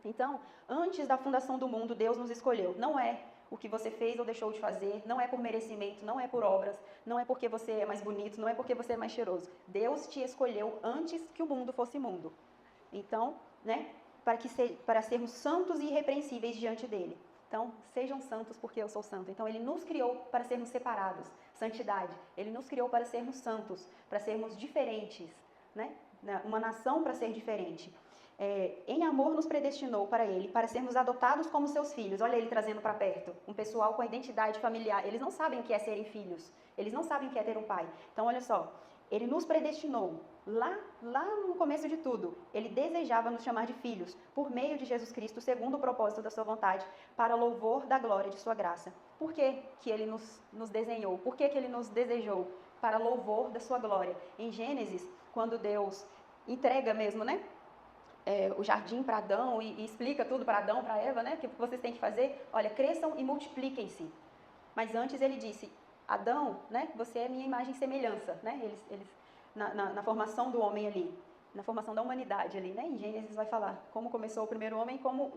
Então, antes da fundação do mundo, Deus nos escolheu. Não é o que você fez ou deixou de fazer, não é por merecimento, não é por obras, não é porque você é mais bonito, não é porque você é mais cheiroso. Deus te escolheu antes que o mundo fosse mundo. Então, né, para sermos santos e irrepreensíveis diante dele. Então, sejam santos porque eu sou santo. Então, ele nos criou para sermos separados, santidade. Ele nos criou para sermos santos, para sermos diferentes, né? Uma nação para ser diferente. Em amor nos predestinou para ele, para sermos adotados como seus filhos. Olha ele trazendo para perto, um pessoal com a identidade familiar. Eles não sabem o que é serem filhos, eles não sabem o que é ter um pai. Então olha só, ele nos predestinou, lá no começo de tudo, ele desejava nos chamar de filhos, por meio de Jesus Cristo, segundo o propósito da sua vontade, para louvor da glória de sua graça. Por que que ele nos desenhou? Por que que ele nos desejou? Para louvor da sua glória. Em Gênesis, quando Deus entrega mesmo, né? O jardim para Adão e explica tudo para Adão, para Eva, né? O que vocês têm que fazer? Olha, cresçam e multipliquem-se. Mas antes ele disse, Adão, né? Você é minha imagem e semelhança, né? Eles na formação do homem ali, na formação da humanidade ali, né? Em Gênesis vai falar como começou o primeiro homem, como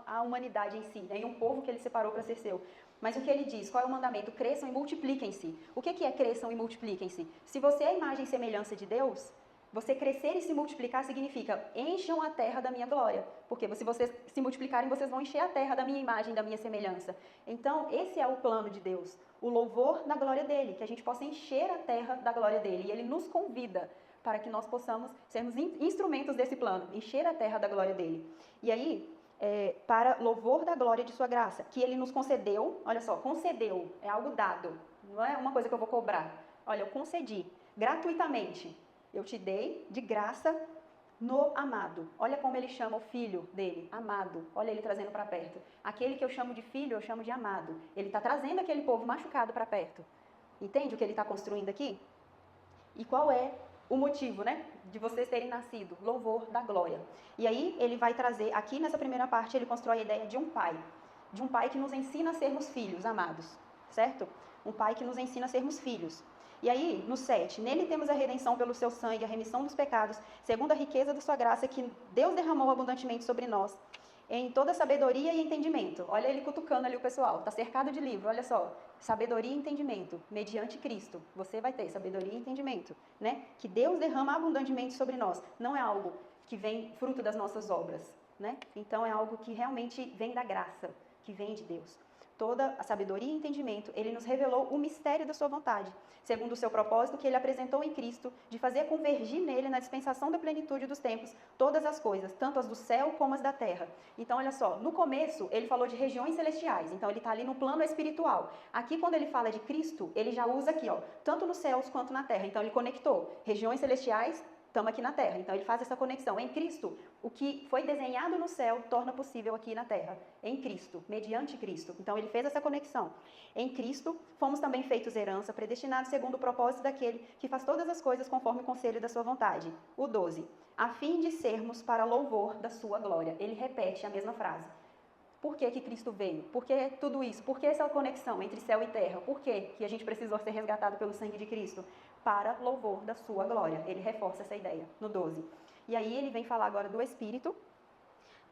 a humanidade em si, né? E um povo que ele separou para ser seu. Mas o que ele diz? Qual é o mandamento? Cresçam e multipliquem-se. O que é cresçam e multipliquem-se? Se você é a imagem e semelhança de Deus, você crescer e se multiplicar significa encham a terra da minha glória. Porque se vocês se multiplicarem, vocês vão encher a terra da minha imagem, da minha semelhança. Então, esse é o plano de Deus. O louvor da glória dele. Que a gente possa encher a terra da glória dele. E ele nos convida para que nós possamos sermos instrumentos desse plano. Encher a terra da glória dele. E aí, para louvor da glória de sua graça. Que ele nos concedeu. Olha só, concedeu. É algo dado. Não é uma coisa que eu vou cobrar. Olha, eu concedi gratuitamente. Eu te dei de graça no amado. Olha como ele chama o filho dele, amado. Olha ele trazendo para perto. Aquele que eu chamo de filho, eu chamo de amado. Ele está trazendo aquele povo machucado para perto. Entende o que ele está construindo aqui? E qual é o motivo, né, de vocês terem nascido? Louvor da glória. E aí ele vai trazer, aqui nessa primeira parte, ele constrói a ideia de um pai. De um pai que nos ensina a sermos filhos amados. Certo? Um pai que nos ensina a sermos filhos. E aí, no 7, nele temos a redenção pelo seu sangue, a remissão dos pecados, segundo a riqueza da sua graça, que Deus derramou abundantemente sobre nós, em toda sabedoria e entendimento. Olha ele cutucando ali o pessoal, está cercado de livro, olha só. Sabedoria e entendimento, mediante Cristo. Você vai ter sabedoria e entendimento, né? Que Deus derrama abundantemente sobre nós. Não é algo que vem fruto das nossas obras, né? Então é algo que realmente vem da graça, que vem de Deus. toda a sabedoria e entendimento, ele nos revelou o mistério da sua vontade, segundo o seu propósito que ele apresentou em Cristo, de fazer convergir nele, na dispensação da plenitude dos tempos, todas as coisas, tanto as do céu como as da terra. Então, olha só, no começo, ele falou de regiões celestiais, então ele está ali no plano espiritual. Aqui, quando ele fala de Cristo, ele já usa aqui, ó, tanto nos céus quanto na terra. Então, ele conectou regiões celestiais, estamos aqui na terra. Então, ele faz essa conexão. Em Cristo, o que foi desenhado no céu torna possível aqui na terra. Em Cristo, mediante Cristo. Então, ele fez essa conexão. Em Cristo, fomos também feitos herança, predestinados segundo o propósito daquele que faz todas as coisas conforme o conselho da sua vontade. O 12. A fim de sermos para louvor da sua glória. Ele repete a mesma frase. Por que que Cristo veio? Por que tudo isso? Por que essa conexão entre céu e terra? Por que a gente precisou ser resgatado pelo sangue de Cristo? Para louvor da sua glória. Ele reforça essa ideia no 12. E aí ele vem falar agora do Espírito,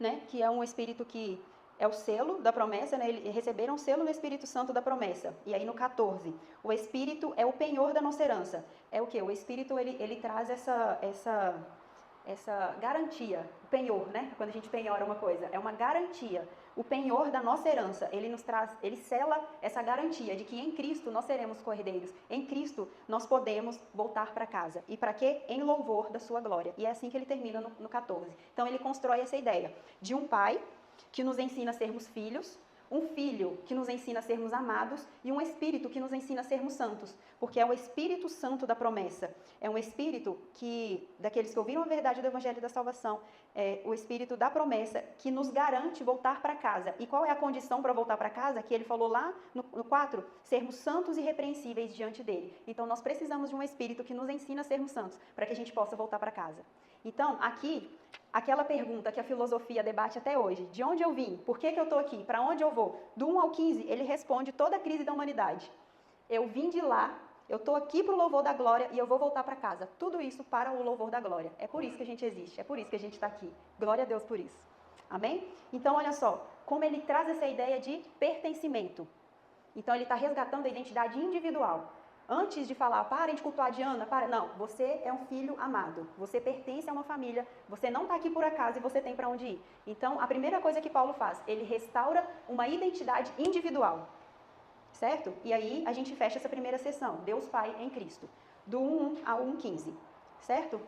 né, que é um Espírito que é o selo da promessa, né, eles receberam o selo do Espírito Santo da promessa. E aí no 14, o Espírito é o penhor da nossa herança. É o quê? O Espírito, ele traz essa garantia, o penhor, né? Quando a gente penhora uma coisa, é uma garantia. O penhor da nossa herança, ele nos traz, ele sela essa garantia de que em Cristo nós seremos cordeiros. Em Cristo nós podemos voltar para casa. E para quê? Em louvor da sua glória. E é assim que ele termina no 14. Então ele constrói essa ideia de um pai que nos ensina a sermos filhos, um filho que nos ensina a sermos amados e um Espírito que nos ensina a sermos santos, porque é o Espírito Santo da promessa, é um Espírito que, daqueles que ouviram a verdade do Evangelho da Salvação, é o Espírito da promessa que nos garante voltar para casa. E qual é a condição para voltar para casa? Que ele falou lá no 4, sermos santos e irrepreensíveis diante dele. Então nós precisamos de um Espírito que nos ensina a sermos santos, para que a gente possa voltar para casa. Então, aqui, aquela pergunta que a filosofia debate até hoje, de onde eu vim, por que eu estou aqui, para onde eu vou, do 1 ao 15, ele responde toda a crise da humanidade. Eu vim de lá, eu estou aqui para o louvor da glória e eu vou voltar para casa. Tudo isso para o louvor da glória. É por isso que a gente existe, é por isso que a gente está aqui. Glória a Deus por isso. Amém? Então, olha só, como ele traz essa ideia de pertencimento. Então, ele está resgatando a identidade individual. Antes de falar, parem de cultuar a Diana, não, você é um filho amado, você pertence a uma família, você não está aqui por acaso e você tem para onde ir. Então, a primeira coisa que Paulo faz, ele restaura uma identidade individual, certo? E aí a gente fecha essa primeira sessão, Deus Pai em Cristo, do 1 ao 1,15, certo?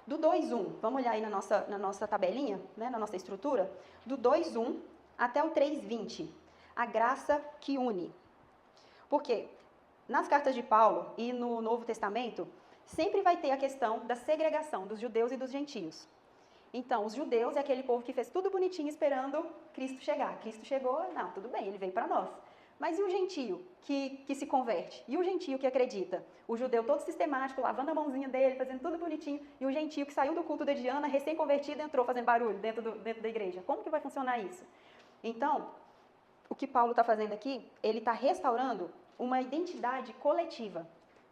Do 2,1, vamos olhar aí na nossa tabelinha, né, na nossa estrutura, do 2,1 até o 3,20, a graça que une. Por quê? Nas cartas de Paulo e no Novo Testamento, sempre vai ter a questão da segregação dos judeus e dos gentios. Então, os judeus é aquele povo que fez tudo bonitinho esperando Cristo chegar. Cristo chegou, não, tudo bem, ele veio para nós. Mas e o gentio que se converte? E o gentio que acredita? O judeu todo sistemático, lavando a mãozinha dele, fazendo tudo bonitinho, e o gentio que saiu do culto da Diana, recém-convertido, entrou fazendo barulho dentro da igreja. Como que vai funcionar isso? Então, o que Paulo está fazendo aqui, ele está restaurando uma identidade coletiva.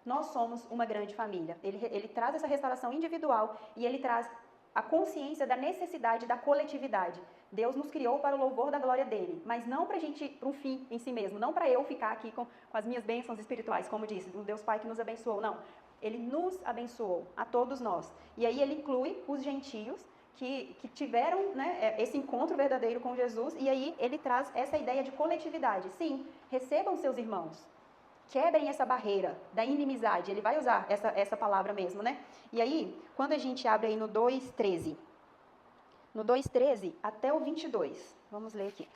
Nós somos uma grande família. Ele traz essa restauração individual e ele traz a consciência da necessidade da coletividade. Deus nos criou para o louvor da glória dele, mas não para a gente, para um fim em si mesmo, não para eu ficar aqui com as minhas bênçãos espirituais, como disse, um Deus Pai que nos abençoou, não. Ele nos abençoou, a todos nós. E aí ele inclui os gentios que tiveram, né, esse encontro verdadeiro com Jesus, e aí ele traz essa ideia de coletividade. Sim, recebam seus irmãos. Quebrem essa barreira da inimizade. Ele vai usar essa palavra mesmo, né? E aí, quando a gente abre aí no 2,13, no 2,13 até o 22, vamos ler aqui.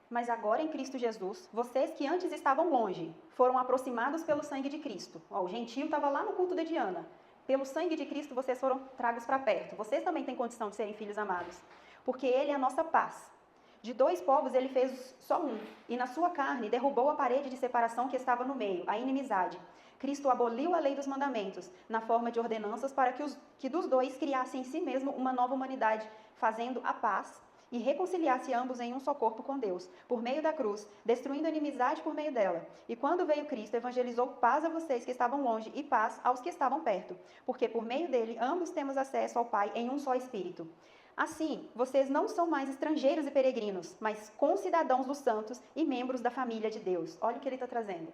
Mas agora em Cristo Jesus, vocês que antes estavam longe, foram aproximados pelo sangue de Cristo. Ó, o gentio estava lá no culto de Diana. Pelo sangue de Cristo, vocês foram tragos para perto. Vocês também têm condição de serem filhos amados. Porque Ele é a nossa paz. De dois povos ele fez só um, e na sua carne derrubou a parede de separação que estava no meio, a inimizade. Cristo aboliu a lei dos mandamentos, na forma de ordenanças, para que dos dois criasse em si mesmo uma nova humanidade, fazendo a paz e reconciliasse ambos em um só corpo com Deus, por meio da cruz, destruindo a inimizade por meio dela. E quando veio Cristo, evangelizou paz a vocês que estavam longe e paz aos que estavam perto, porque por meio dele ambos temos acesso ao Pai em um só Espírito. Assim, vocês não são mais estrangeiros e peregrinos, mas concidadãos dos santos e membros da família de Deus. Olha o que ele está trazendo.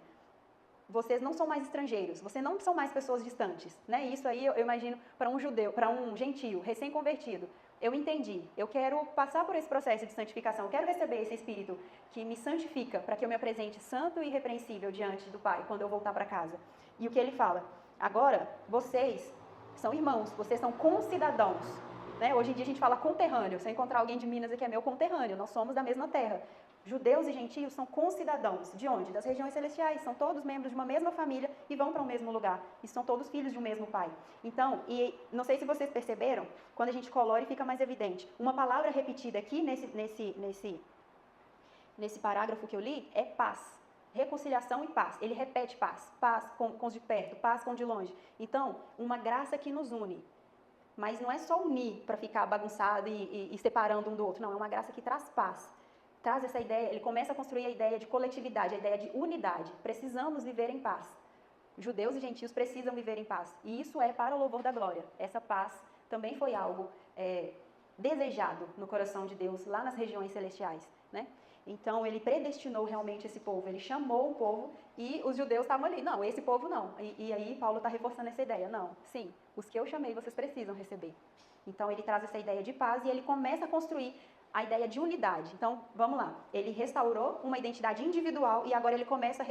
Vocês não são mais estrangeiros, vocês não são mais pessoas distantes, né? Isso aí eu imagino para um judeu, para um gentio, recém-convertido. eu entendi, eu quero passar por esse processo de santificação, eu quero receber esse Espírito que me santifica para que eu me apresente santo e irrepreensível diante do Pai quando eu voltar para casa. E o que ele fala? Agora, vocês são irmãos, vocês são concidadãos. Né? Hoje em dia a gente fala conterrâneo. Se eu encontrar alguém de Minas aqui é meu conterrâneo, nós somos da mesma terra. Judeus e gentios são concidadãos. De onde? Das regiões celestiais. São todos membros de uma mesma família e vão para o mesmo lugar. E são todos filhos de um mesmo pai. Então, e não sei se vocês perceberam, quando a gente colore fica mais evidente. Uma palavra repetida aqui nesse parágrafo que eu li é paz. Reconciliação e paz. Ele repete paz. Paz com os de perto, paz com os de longe. Então, uma graça que nos une. Mas não é só unir para ficar bagunçado e separando um do outro. Não, é uma graça que traz paz. Traz essa ideia, ele começa a construir a ideia de coletividade, a ideia de unidade. Precisamos viver em paz. Judeus e gentios precisam viver em paz. E isso é para o louvor da glória. Essa paz também foi algo desejado no coração de Deus, lá nas regiões celestiais, né? Então, ele predestinou realmente esse povo. Ele chamou o povo e os judeus estavam ali. Não, esse povo não. E aí, Paulo está reforçando essa ideia. Não, sim, os que eu chamei, vocês precisam receber. Então, ele traz essa ideia de paz e ele começa a construir a ideia de unidade. Então, vamos lá. Ele restaurou uma identidade individual e agora ele começa a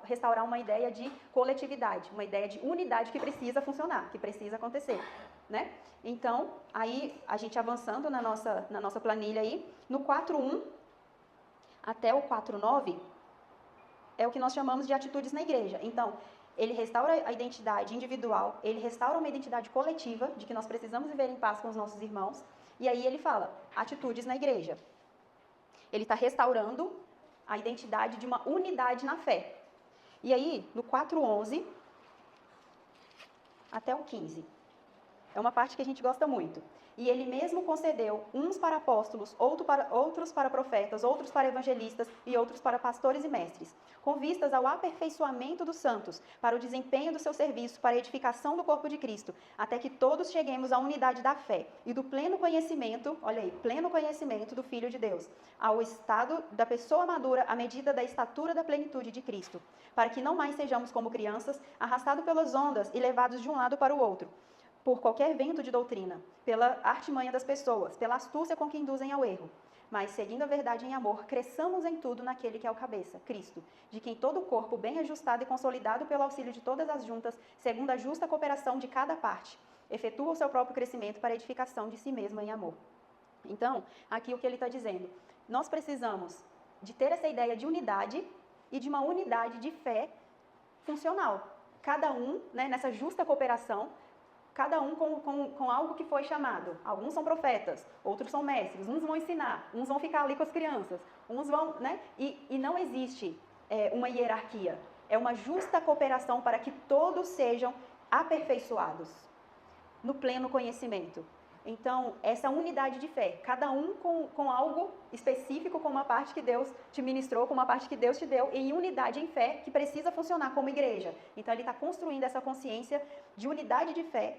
restaurar uma ideia de coletividade, uma ideia de unidade que precisa funcionar, que precisa acontecer, né? Então, aí, a gente avançando na nossa planilha aí, no 4.1 até o 4.9, é o que nós chamamos de atitudes na igreja. Então, ele restaura a identidade individual, ele restaura uma identidade coletiva, de que nós precisamos viver em paz com os nossos irmãos, e aí ele fala, atitudes na igreja. Ele está restaurando a identidade de uma unidade na fé. E aí, no 4.11 até o 15, é uma parte que a gente gosta muito. E ele mesmo concedeu uns para apóstolos, outros para profetas, outros para evangelistas e outros para pastores e mestres, com vistas ao aperfeiçoamento dos santos, para o desempenho do seu serviço, para a edificação do corpo de Cristo, até que todos cheguemos à unidade da fé e do pleno conhecimento, olha aí, pleno conhecimento do Filho de Deus, ao estado da pessoa madura, à medida da estatura da plenitude de Cristo, para que não mais sejamos como crianças, arrastados pelas ondas e levados de um lado para o outro, por qualquer vento de doutrina, pela artimanha das pessoas, pela astúcia com que induzem ao erro. Mas, seguindo a verdade em amor, cresçamos em tudo naquele que é o cabeça, Cristo, de quem todo o corpo, bem ajustado e consolidado pelo auxílio de todas as juntas, segundo a justa cooperação de cada parte, efetua o seu próprio crescimento para a edificação de si mesma em amor. Então, aqui o que ele está dizendo, nós precisamos de ter essa ideia de unidade e de uma unidade de fé funcional. Cada um, né, nessa justa cooperação, cada um com algo que foi chamado. Alguns são profetas, outros são mestres, uns vão ensinar, uns vão ficar ali com as crianças, uns vão, né? E não existe uma hierarquia. É uma justa cooperação para que todos sejam aperfeiçoados no pleno conhecimento. Então, essa unidade de fé, cada um com algo específico, com uma parte que Deus te ministrou, com uma parte que Deus te deu, em unidade em fé, que precisa funcionar como igreja. Então, ele está construindo essa consciência de unidade de fé,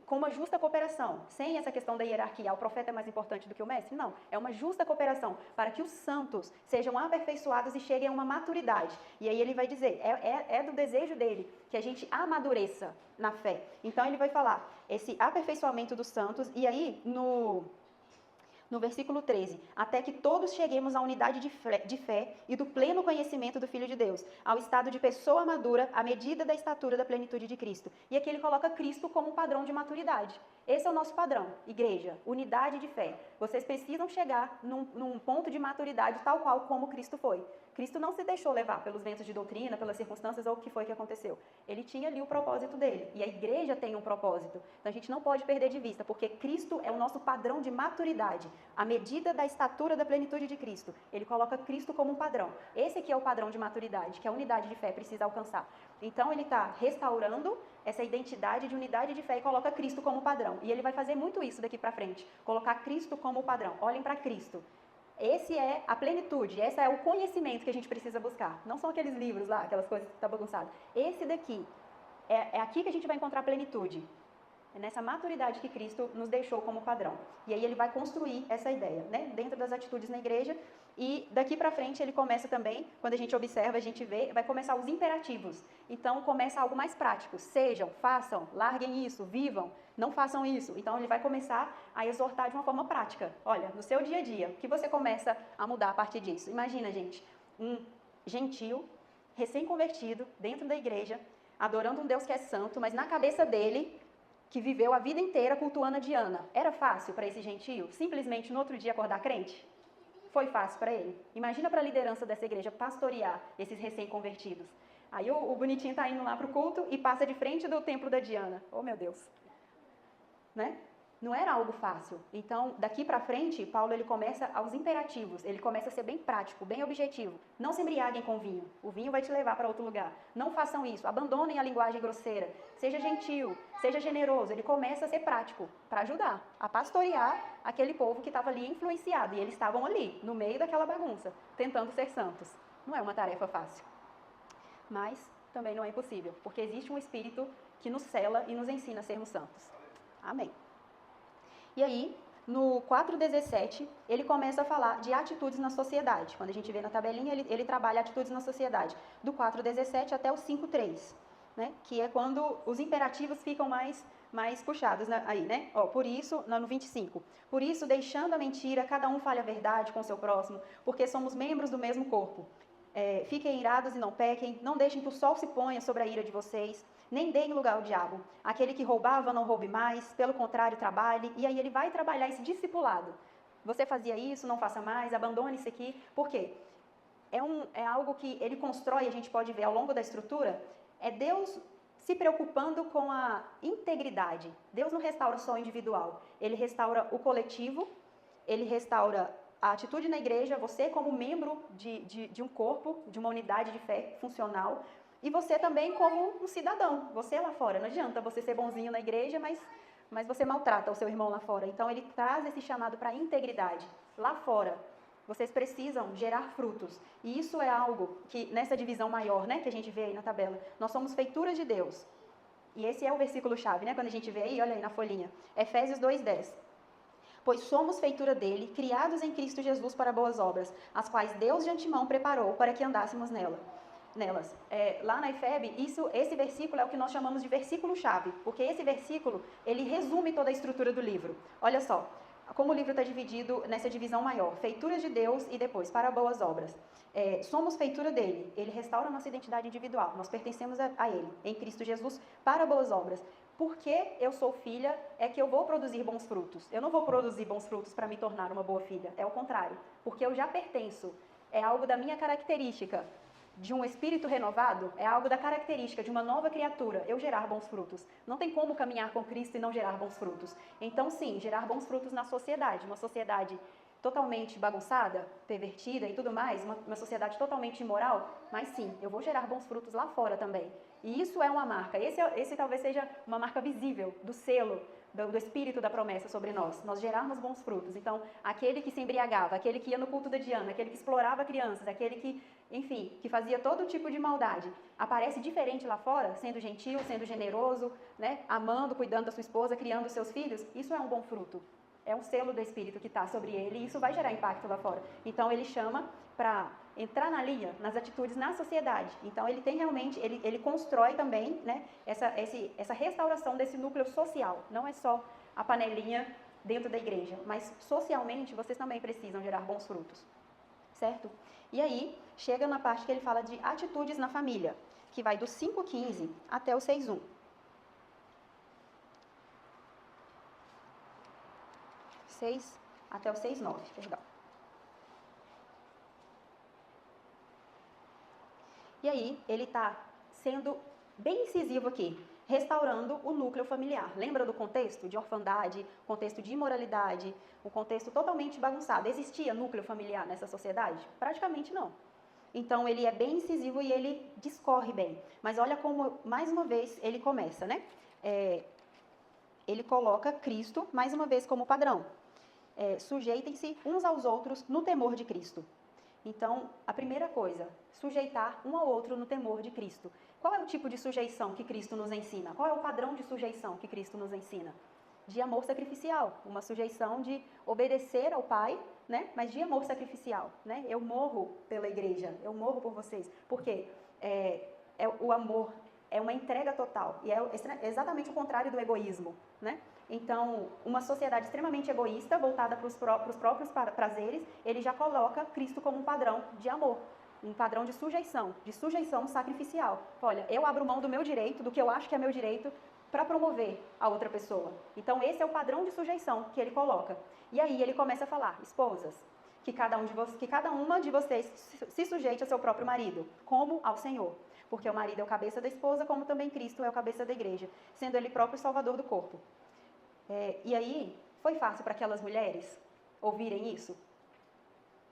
com uma justa cooperação, sem essa questão da hierarquia, o profeta é mais importante do que o mestre? Não, é uma justa cooperação, para que os santos sejam aperfeiçoados e cheguem a uma maturidade. E aí ele vai dizer, é do desejo dele, que a gente amadureça na fé. Então ele vai falar, esse aperfeiçoamento dos santos, e aí no versículo 13, até que todos cheguemos à unidade de fé e do pleno conhecimento do Filho de Deus, ao estado de pessoa madura, à medida da estatura da plenitude de Cristo. E aqui ele coloca Cristo como padrão de maturidade. Esse é o nosso padrão, igreja, unidade de fé. Vocês precisam chegar num ponto de maturidade tal qual como Cristo foi. Cristo não se deixou levar pelos ventos de doutrina, pelas circunstâncias ou o que foi que aconteceu. Ele tinha ali o propósito dele. E a igreja tem um propósito. Então a gente não pode perder de vista, porque Cristo é o nosso padrão de maturidade. À medida da estatura da plenitude de Cristo. Ele coloca Cristo como um padrão. Esse aqui é o padrão de maturidade, que a unidade de fé precisa alcançar. Então ele está restaurando essa identidade de unidade de fé e coloca Cristo como padrão. E ele vai fazer muito isso daqui para frente. Colocar Cristo como padrão. Olhem para Cristo. Esse é a plenitude, esse é o conhecimento que a gente precisa buscar. Não são aqueles livros lá, aquelas coisas que estão bagunçadas. Esse daqui, é aqui que a gente vai encontrar plenitude. É nessa maturidade que Cristo nos deixou como padrão. E aí ele vai construir essa ideia, né? Dentro das atitudes na igreja, E daqui para frente ele começa também, quando a gente observa, a gente vê, vai começar os imperativos. Então começa algo mais prático. Sejam, façam, larguem isso, vivam, não façam isso. Então ele vai começar a exortar de uma forma prática. Olha, no seu dia a dia, o que você começa a mudar a partir disso? Imagina, gente, um gentil, recém-convertido, dentro da igreja, adorando um Deus que é santo, mas na cabeça dele, que viveu a vida inteira cultuando a Diana. Era fácil para esse gentio simplesmente no outro dia acordar crente? Foi fácil para ele. Imagina para a liderança dessa igreja pastorear esses recém-convertidos. Aí o bonitinho está indo lá para o culto e passa de frente do templo da Diana. Oh, meu Deus. Né? Não era algo fácil. Então, daqui para frente, Paulo ele começa aos imperativos. Ele começa a ser bem prático, bem objetivo. Não se embriaguem com vinho. O vinho vai te levar para outro lugar. Não façam isso. Abandonem a linguagem grosseira. Seja gentil, seja generoso. Ele começa a ser prático para ajudar a pastorear aquele povo que estava ali influenciado. E eles estavam ali, no meio daquela bagunça, tentando ser santos. Não é uma tarefa fácil. Mas também não é impossível, porque existe um Espírito que nos cela e nos ensina a sermos santos. Amém. E aí, no 4,17, ele começa a falar de atitudes na sociedade. Quando a gente vê na tabelinha, ele trabalha atitudes na sociedade. Do 4,17 até o 5,3, né? Que é quando os imperativos ficam mais puxados aí, né? Por isso, no 25. Por isso, deixando a mentira, cada um fale a verdade com o seu próximo, porque somos membros do mesmo corpo. Fiquem irados e não pequem, não deixem que o sol se ponha sobre a ira de vocês, nem deem lugar ao diabo. Aquele que roubava, não roube mais, pelo contrário, trabalhe. E aí ele vai trabalhar esse discipulado. Você fazia isso, não faça mais, abandone isso aqui. Por quê? É algo que ele constrói, a gente pode ver ao longo da estrutura, é Deus se preocupando com a integridade. Deus não restaura só o individual, ele restaura o coletivo, ele restaura a atitude na igreja, você como membro de um corpo, de uma unidade de fé funcional, e você também como um cidadão, você lá fora. Não adianta você ser bonzinho na igreja, mas você maltrata o seu irmão lá fora. Então ele traz esse chamado para a integridade. Lá fora, vocês precisam gerar frutos. E isso é algo que, nessa divisão maior, né, que a gente vê aí na tabela, nós somos feituras de Deus. E esse é o versículo-chave, né, quando a gente vê aí, olha aí na folhinha, Efésios 2,10. Pois somos feitura dele, criados em Cristo Jesus para boas obras, as quais Deus de antemão preparou para que andássemos nelas. Lá na IFEB, esse versículo é o que nós chamamos de versículo-chave, porque esse versículo, ele resume toda a estrutura do livro. Olha só, como o livro está dividido nessa divisão maior, feituras de Deus e depois para boas obras. Somos feitura dele, ele restaura a nossa identidade individual, nós pertencemos a ele, em Cristo Jesus, para boas obras. Porque eu sou filha, é que eu vou produzir bons frutos. Eu não vou produzir bons frutos para me tornar uma boa filha, é o contrário, porque eu já pertenço, é algo da minha característica. De um espírito renovado, é algo da característica de uma nova criatura, eu gerar bons frutos. Não tem como caminhar com Cristo e não gerar bons frutos. Então, sim, gerar bons frutos na sociedade, uma sociedade totalmente bagunçada, pervertida e tudo mais, uma sociedade totalmente imoral, mas sim, eu vou gerar bons frutos lá fora também. E isso é uma marca, esse talvez seja uma marca visível do selo, do espírito da promessa sobre nós gerarmos bons frutos. Então, aquele que se embriagava, aquele que ia no culto da Diana, aquele que explorava crianças, aquele que, enfim, que fazia todo tipo de maldade, aparece diferente lá fora, sendo gentil, sendo generoso, né, amando, cuidando da sua esposa, criando seus filhos, isso é um bom fruto. É um selo do Espírito que está sobre ele e isso vai gerar impacto lá fora. Então, ele chama para entrar na linha, nas atitudes na sociedade. Então, ele tem realmente, ele constrói também, né, essa restauração desse núcleo social. Não é só a panelinha dentro da igreja, mas socialmente vocês também precisam gerar bons frutos. Certo? E aí, chega na parte que ele fala de atitudes na família, que vai do 5,15 até o 6,1. 6 até o 6,9, perdão. E aí, ele está sendo bem incisivo aqui, restaurando o núcleo familiar. Lembra do contexto de orfandade, contexto de imoralidade, um contexto totalmente bagunçado? Existia núcleo familiar nessa sociedade? Praticamente não. Então, ele é bem incisivo e ele discorre bem. Mas olha como, mais uma vez, ele começa, né? Ele coloca Cristo, mais uma vez, como padrão. Sujeitem-se uns aos outros no temor de Cristo. Então, a primeira coisa, sujeitar um ao outro no temor de Cristo. Qual é o tipo de sujeição que Cristo nos ensina? Qual é o padrão de sujeição que Cristo nos ensina? de amor sacrificial, uma sujeição de obedecer ao pai, né? Mas de amor sacrificial, né? Eu morro pela igreja, eu morro por vocês. Por quê? O amor é uma entrega total e é exatamente o contrário do egoísmo, né? Então, uma sociedade extremamente egoísta, voltada para os próprios prazeres, ele já coloca Cristo como um padrão de amor, um padrão de sujeição sacrificial. Olha, eu abro mão do meu direito, do que eu acho que é meu direito, para promover a outra pessoa. Então, esse é o padrão de sujeição que ele coloca. E aí ele começa a falar, esposas, que cada uma de vocês se sujeite ao seu próprio marido, como ao Senhor. Porque o marido é o cabeça da esposa, como também Cristo é o cabeça da igreja, sendo ele próprio salvador do corpo. E aí, foi fácil para aquelas mulheres ouvirem isso?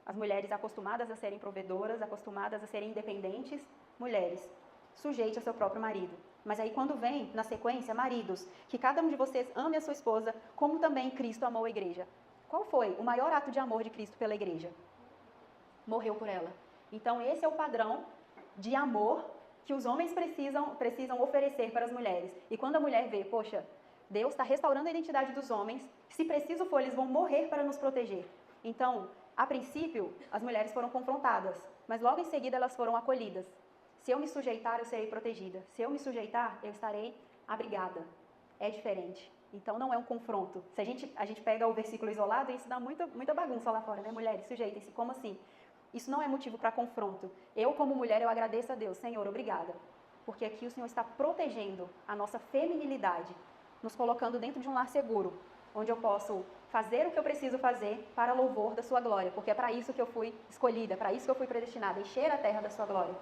As mulheres acostumadas a serem provedoras, acostumadas a serem independentes, mulheres, sujeite ao seu próprio marido. Mas aí quando vem, na sequência, maridos, que cada um de vocês ame a sua esposa, como também Cristo amou a igreja. Qual foi o maior ato de amor de Cristo pela igreja? Morreu por ela. Então esse é o padrão de amor que os homens precisam oferecer para as mulheres. E quando a mulher vê, poxa, Deus está restaurando a identidade dos homens, se preciso for, eles vão morrer para nos proteger. Então, a princípio, as mulheres foram confrontadas, mas logo em seguida elas foram acolhidas. Se eu me sujeitar, eu serei protegida. Se eu me sujeitar, eu estarei abrigada. É diferente. Então, não é um confronto. Se a gente pega o versículo isolado, isso dá muita bagunça lá fora, né? Mulheres, sujeitem-se. Como assim? Isso não é motivo para confronto. Eu, como mulher, eu agradeço a Deus. Senhor, obrigada. Porque aqui o Senhor está protegendo a nossa feminilidade, nos colocando dentro de um lar seguro, onde eu posso fazer o que eu preciso fazer para louvor da sua glória, porque é para isso que eu fui escolhida, é para isso que eu fui predestinada, encher a terra da sua glória.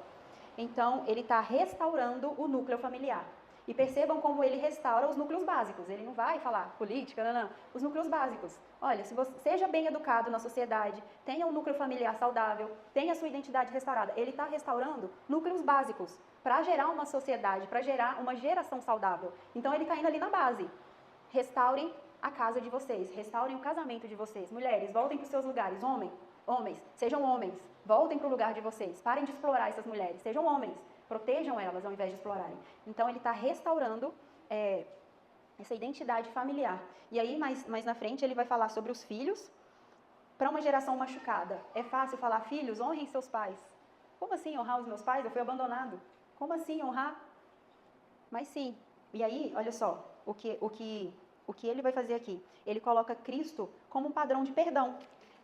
Então, ele está restaurando o núcleo familiar. E percebam como ele restaura os núcleos básicos. Ele não vai falar política, não. Os núcleos básicos. Olha, se você seja bem educado na sociedade, tenha um núcleo familiar saudável, tenha a sua identidade restaurada. Ele está restaurando núcleos básicos para gerar uma sociedade, para gerar uma geração saudável. Então, ele está indo ali na base. Restaurem a casa de vocês, restaurem o casamento de vocês. Mulheres, voltem para os seus lugares. Homens, sejam homens. Voltem para o lugar de vocês. Parem de explorar essas mulheres. Sejam homens. Protejam elas ao invés de explorarem. Então, ele está restaurando essa identidade familiar. E aí, mais na frente, ele vai falar sobre os filhos para uma geração machucada. É fácil falar, filhos, honrem seus pais. Como assim honrar os meus pais? Eu fui abandonado. Como assim honrar? Mas sim. E aí, olha só, o que ele vai fazer aqui? Ele coloca Cristo como um padrão de perdão.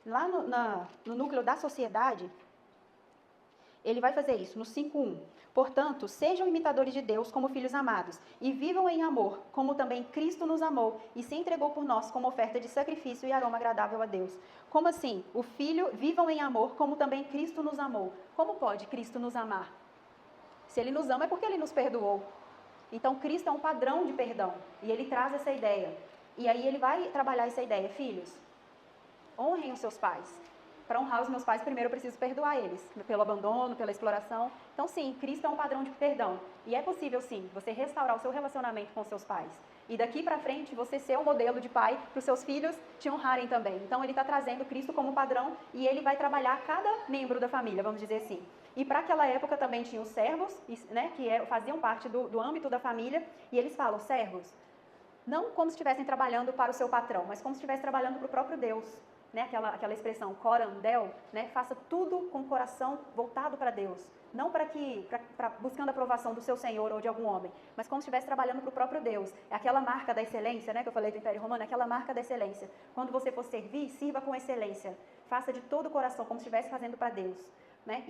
Lá no núcleo da sociedade, ele vai fazer isso, no 5.1. Portanto, sejam imitadores de Deus como filhos amados, e vivam em amor, como também Cristo nos amou e se entregou por nós como oferta de sacrifício e aroma agradável a Deus. Como assim? O filho, vivam em amor, como também Cristo nos amou. Como pode Cristo nos amar? Se ele nos ama é porque ele nos perdoou. Então, Cristo é um padrão de perdão, e ele traz essa ideia. E aí ele vai trabalhar essa ideia. Filhos, honrem os seus pais. Para honrar os meus pais, primeiro eu preciso perdoar eles, pelo abandono, pela exploração. Então, sim, Cristo é um padrão de perdão. E é possível, sim, você restaurar o seu relacionamento com os seus pais. E daqui para frente, você ser um modelo de pai para os seus filhos te honrarem também. Então, ele está trazendo Cristo como padrão e ele vai trabalhar cada membro da família, vamos dizer assim. E para aquela época também tinha os servos, né, que faziam parte do âmbito da família. E eles falam, servos, não como se estivessem trabalhando para o seu patrão, mas como se estivessem trabalhando para o próprio Deus. Né, aquela expressão, corandel, né, faça tudo com o coração voltado para Deus. Não buscando a aprovação do seu Senhor ou de algum homem, mas como se estivesse trabalhando para o próprio Deus. É aquela marca da excelência, né, que eu falei do Império Romano, é aquela marca da excelência. Quando você for servir, sirva com excelência. Faça de todo o coração, como se estivesse fazendo para Deus. Né?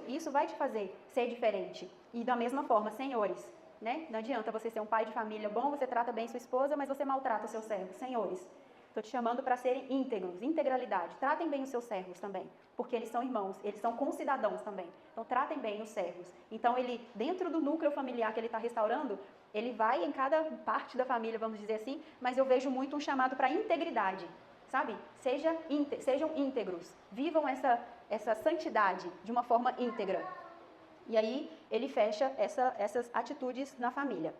Isso vai te fazer ser diferente. E da mesma forma, senhores, né, não adianta você ser um pai de família bom, você trata bem sua esposa, mas você maltrata o seu servo. Senhores, estou te chamando para serem íntegros, integralidade. Tratem bem os seus servos também, porque eles são irmãos, eles são concidadãos também. Então, tratem bem os servos. Então, ele, dentro do núcleo familiar que ele está restaurando, ele vai em cada parte da família, vamos dizer assim, mas eu vejo muito um chamado para integridade, sabe? Sejam íntegros, vivam essa santidade de uma forma íntegra. E aí, ele fecha essas atitudes na família,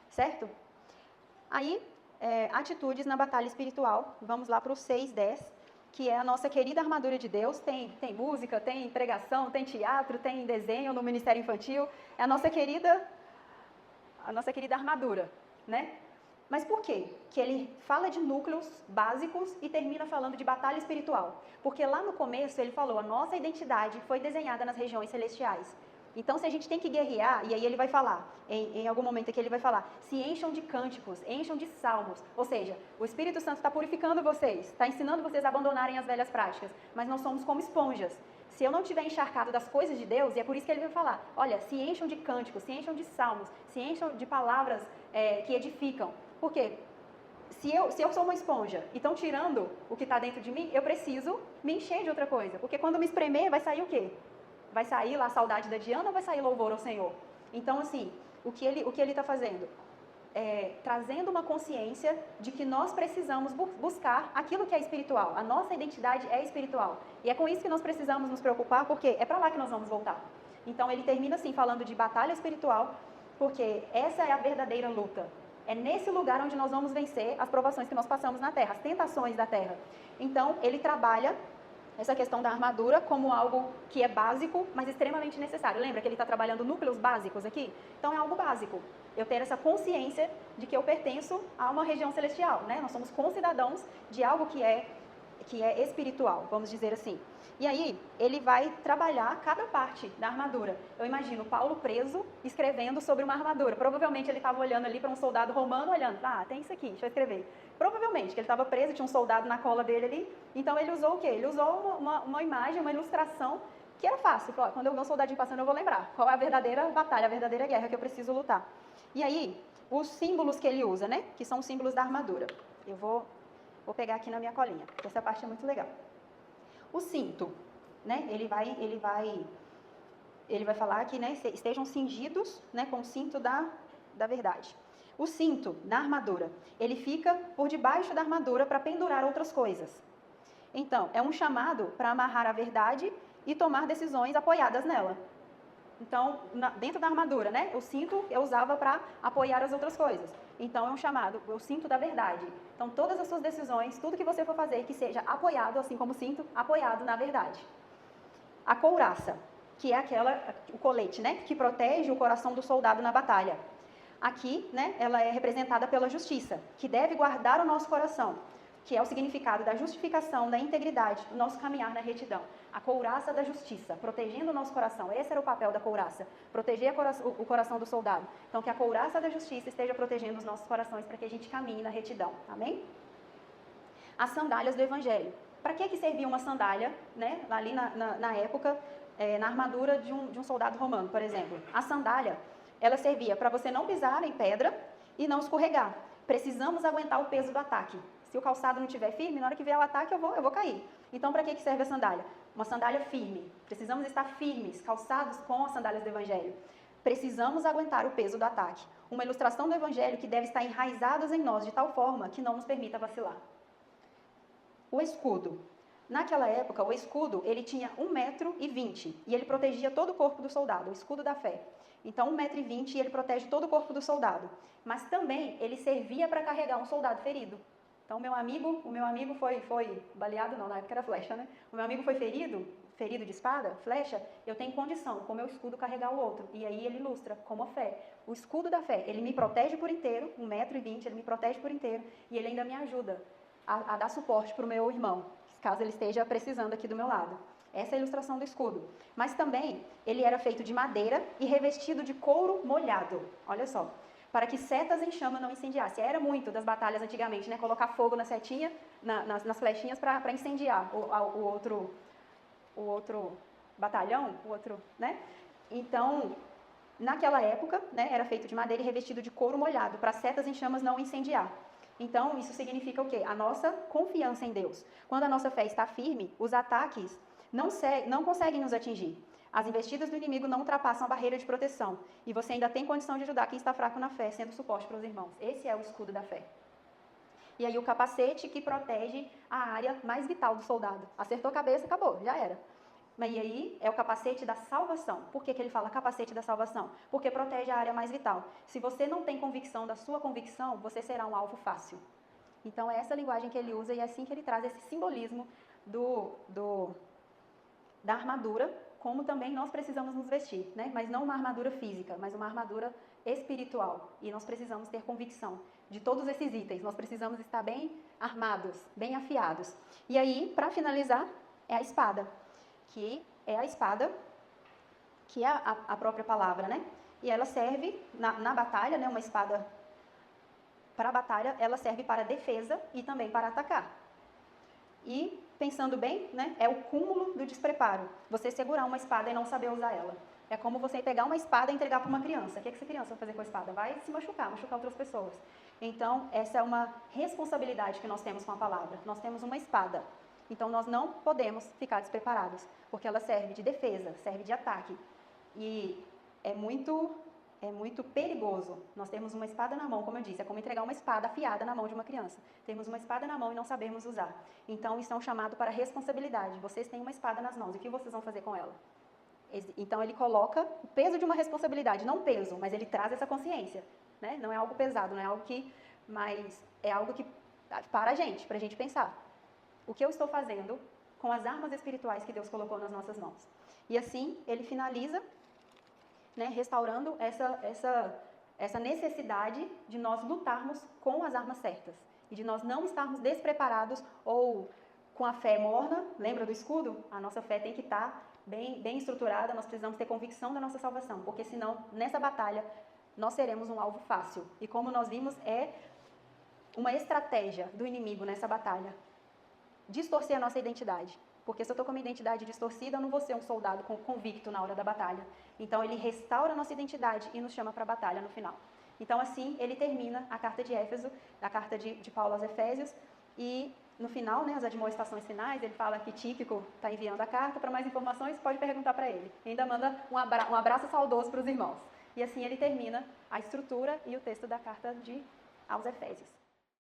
certo? Aí, atitudes na batalha espiritual. Vamos lá para o 6:10, que é a nossa querida armadura de Deus. Tem música, tem pregação, tem teatro, tem desenho no Ministério Infantil. É a nossa querida armadura, né? Mas por quê? Que ele fala de núcleos básicos e termina falando de batalha espiritual. Porque lá no começo ele falou, a nossa identidade foi desenhada nas regiões celestiais. Então, se a gente tem que guerrear, e aí ele vai falar, em algum momento aqui ele vai falar, se encham de cânticos, encham de salmos. Ou seja, o Espírito Santo está purificando vocês, está ensinando vocês a abandonarem as velhas práticas. Mas nós somos como esponjas. Se eu não tiver encharcado das coisas de Deus, e é por isso que ele vai falar, olha, se encham de cânticos, se encham de salmos, se encham de palavras que edificam. Por quê? Se eu sou uma esponja e estão tirando o que está dentro de mim, eu preciso me encher de outra coisa. Porque quando me espremer, vai sair o quê? Vai sair lá a saudade da Diana ou vai sair louvor ao Senhor? Então, assim, o que ele está fazendo? Trazendo uma consciência de que nós precisamos buscar aquilo que é espiritual. A nossa identidade é espiritual. E é com isso que nós precisamos nos preocupar, porque é para lá que nós vamos voltar. Então, ele termina assim, falando de batalha espiritual, porque essa é a verdadeira luta. É nesse lugar onde nós vamos vencer as provações que nós passamos na terra, as tentações da terra. Então, ele trabalha essa questão da armadura como algo que é básico, mas extremamente necessário. Lembra que ele está trabalhando núcleos básicos aqui? Então, é algo básico. Eu ter essa consciência de que eu pertenço a uma região celestial, né? Nós somos concidadãos de algo que é espiritual, vamos dizer assim. E aí, ele vai trabalhar cada parte da armadura. Eu imagino Paulo preso, escrevendo sobre uma armadura. Provavelmente ele estava olhando ali para um soldado romano, olhando, tem isso aqui, deixa eu escrever. Provavelmente, que ele estava preso, tinha um soldado na cola dele ali. Então, ele usou o quê? Ele usou uma imagem, uma ilustração, que era fácil. Falou, quando eu ver um soldadinho passando, eu vou lembrar qual é a verdadeira batalha, a verdadeira guerra que eu preciso lutar. E aí, os símbolos que ele usa, né? Que são os símbolos da armadura. Eu vou pegar aqui na minha colinha, porque essa parte é muito legal. O cinto, né? Ele vai falar que, né, estejam cingidos, né, com o cinto da verdade. O cinto da armadura, ele fica por debaixo da armadura para pendurar outras coisas. Então, é um chamado para amarrar a verdade e tomar decisões apoiadas nela. Então, dentro da armadura, né, o cinto eu usava para apoiar as outras coisas. Então, é um chamado, o cinto da verdade. Então, todas as suas decisões, tudo que você for fazer, que seja apoiado, assim como o cinto, apoiado na verdade. A couraça, que é o colete, né, que protege o coração do soldado na batalha. Aqui, né, ela é representada pela justiça, que deve guardar o nosso coração, que é o significado da justificação, da integridade, do nosso caminhar na retidão. A couraça da justiça, protegendo o nosso coração. Esse era o papel da couraça, proteger o coração do soldado. Então, que a couraça da justiça esteja protegendo os nossos corações para que a gente caminhe na retidão. Amém? As sandálias do Evangelho. Para que servia uma sandália, né, ali na época, na armadura de um soldado romano, por exemplo? A sandália, ela servia para você não pisar em pedra e não escorregar. Precisamos aguentar o peso do ataque. Se o calçado não estiver firme, na hora que vier o ataque, eu vou cair. Então, para que serve a sandália? Uma sandália firme. Precisamos estar firmes, calçados com as sandálias do Evangelho. Precisamos aguentar o peso do ataque. Uma ilustração do Evangelho que deve estar enraizadas em nós de tal forma que não nos permita vacilar. O escudo. Naquela época, o escudo, ele tinha 1,20 m e ele protegia todo o corpo do soldado, o escudo da fé. Então, 1,20 m e ele protege todo o corpo do soldado. Mas também, ele servia para carregar um soldado ferido. Então, o meu amigo foi baleado, não, na época era flecha, né? O meu amigo foi ferido de espada, flecha, eu tenho condição, com o meu escudo, carregar o outro. E aí ele ilustra como a fé. O escudo da fé, ele me protege por inteiro, 1,20 m, ele me protege por inteiro, e ele ainda me ajuda a dar suporte para o meu irmão, caso ele esteja precisando aqui do meu lado. Essa é a ilustração do escudo. Mas também, ele era feito de madeira e revestido de couro molhado. Olha só. Para que setas em chama não incendiassem. Era muito das batalhas antigamente, né? Colocar fogo na setinha, nas flechinhas para incendiar o outro batalhão, né? Então, naquela época, né, era feito de madeira e revestido de couro molhado, para setas em chamas não incendiar. Então, isso significa o quê? A nossa confiança em Deus. Quando a nossa fé está firme, os ataques não conseguem nos atingir. As investidas do inimigo não ultrapassam a barreira de proteção. E você ainda tem condição de ajudar quem está fraco na fé, sendo suporte para os irmãos. Esse é o escudo da fé. E aí o capacete que protege a área mais vital do soldado. Acertou a cabeça, acabou, já era. Mas e aí é o capacete da salvação. Por que ele fala capacete da salvação? Porque protege a área mais vital. Se você não tem convicção da sua convicção, você será um alvo fácil. Então é essa linguagem que ele usa e é assim que ele traz esse simbolismo da armadura, como também nós precisamos nos vestir, né? Mas não uma armadura física, mas uma armadura espiritual. E nós precisamos ter convicção de todos esses itens. Nós precisamos estar bem armados, bem afiados. E aí, para finalizar, é a espada, que é a espada, que é a própria palavra, né? E ela serve na batalha, né? Uma espada para a batalha, ela serve para defesa e também para atacar. E, pensando bem, né? É o cúmulo do despreparo. Você segurar uma espada e não saber usar ela. É como você pegar uma espada e entregar para uma criança. O que essa criança vai fazer com a espada? Vai se machucar outras pessoas. Então, essa é uma responsabilidade que nós temos com a palavra. Nós temos uma espada. Então, nós não podemos ficar despreparados, porque ela serve de defesa, serve de ataque. E é muito perigoso. Nós temos uma espada na mão, como eu disse, é como entregar uma espada afiada na mão de uma criança. Temos uma espada na mão e não sabermos usar. Então, isso é um chamado para responsabilidade. Vocês têm uma espada nas mãos, e o que vocês vão fazer com ela? Então, ele coloca o peso de uma responsabilidade, não peso, mas ele traz essa consciência, né? Não é algo pesado, não é algo que... Mas é algo que... para a gente pensar. O que eu estou fazendo com as armas espirituais que Deus colocou nas nossas mãos? E assim, ele finaliza, né, restaurando essa necessidade de nós lutarmos com as armas certas. E de nós não estarmos despreparados ou com a fé morna. Lembra do escudo? A nossa fé tem que estar bem estruturada, nós precisamos ter convicção da nossa salvação, porque senão, nessa batalha, nós seremos um alvo fácil. E como nós vimos, é uma estratégia do inimigo nessa batalha, distorcer a nossa identidade. Porque se eu estou com a minha identidade distorcida, eu não vou ser um soldado convicto na hora da batalha. Então, ele restaura a nossa identidade e nos chama para a batalha no final. Então, assim, ele termina a carta de Éfeso, a carta de Paulo aos Efésios, e no final, né, as admoestações finais, ele fala que Tíquico está enviando a carta. Para mais informações, pode perguntar para ele. E ainda manda um abraço saudoso para os irmãos. E assim ele termina a estrutura e o texto da carta aos Efésios.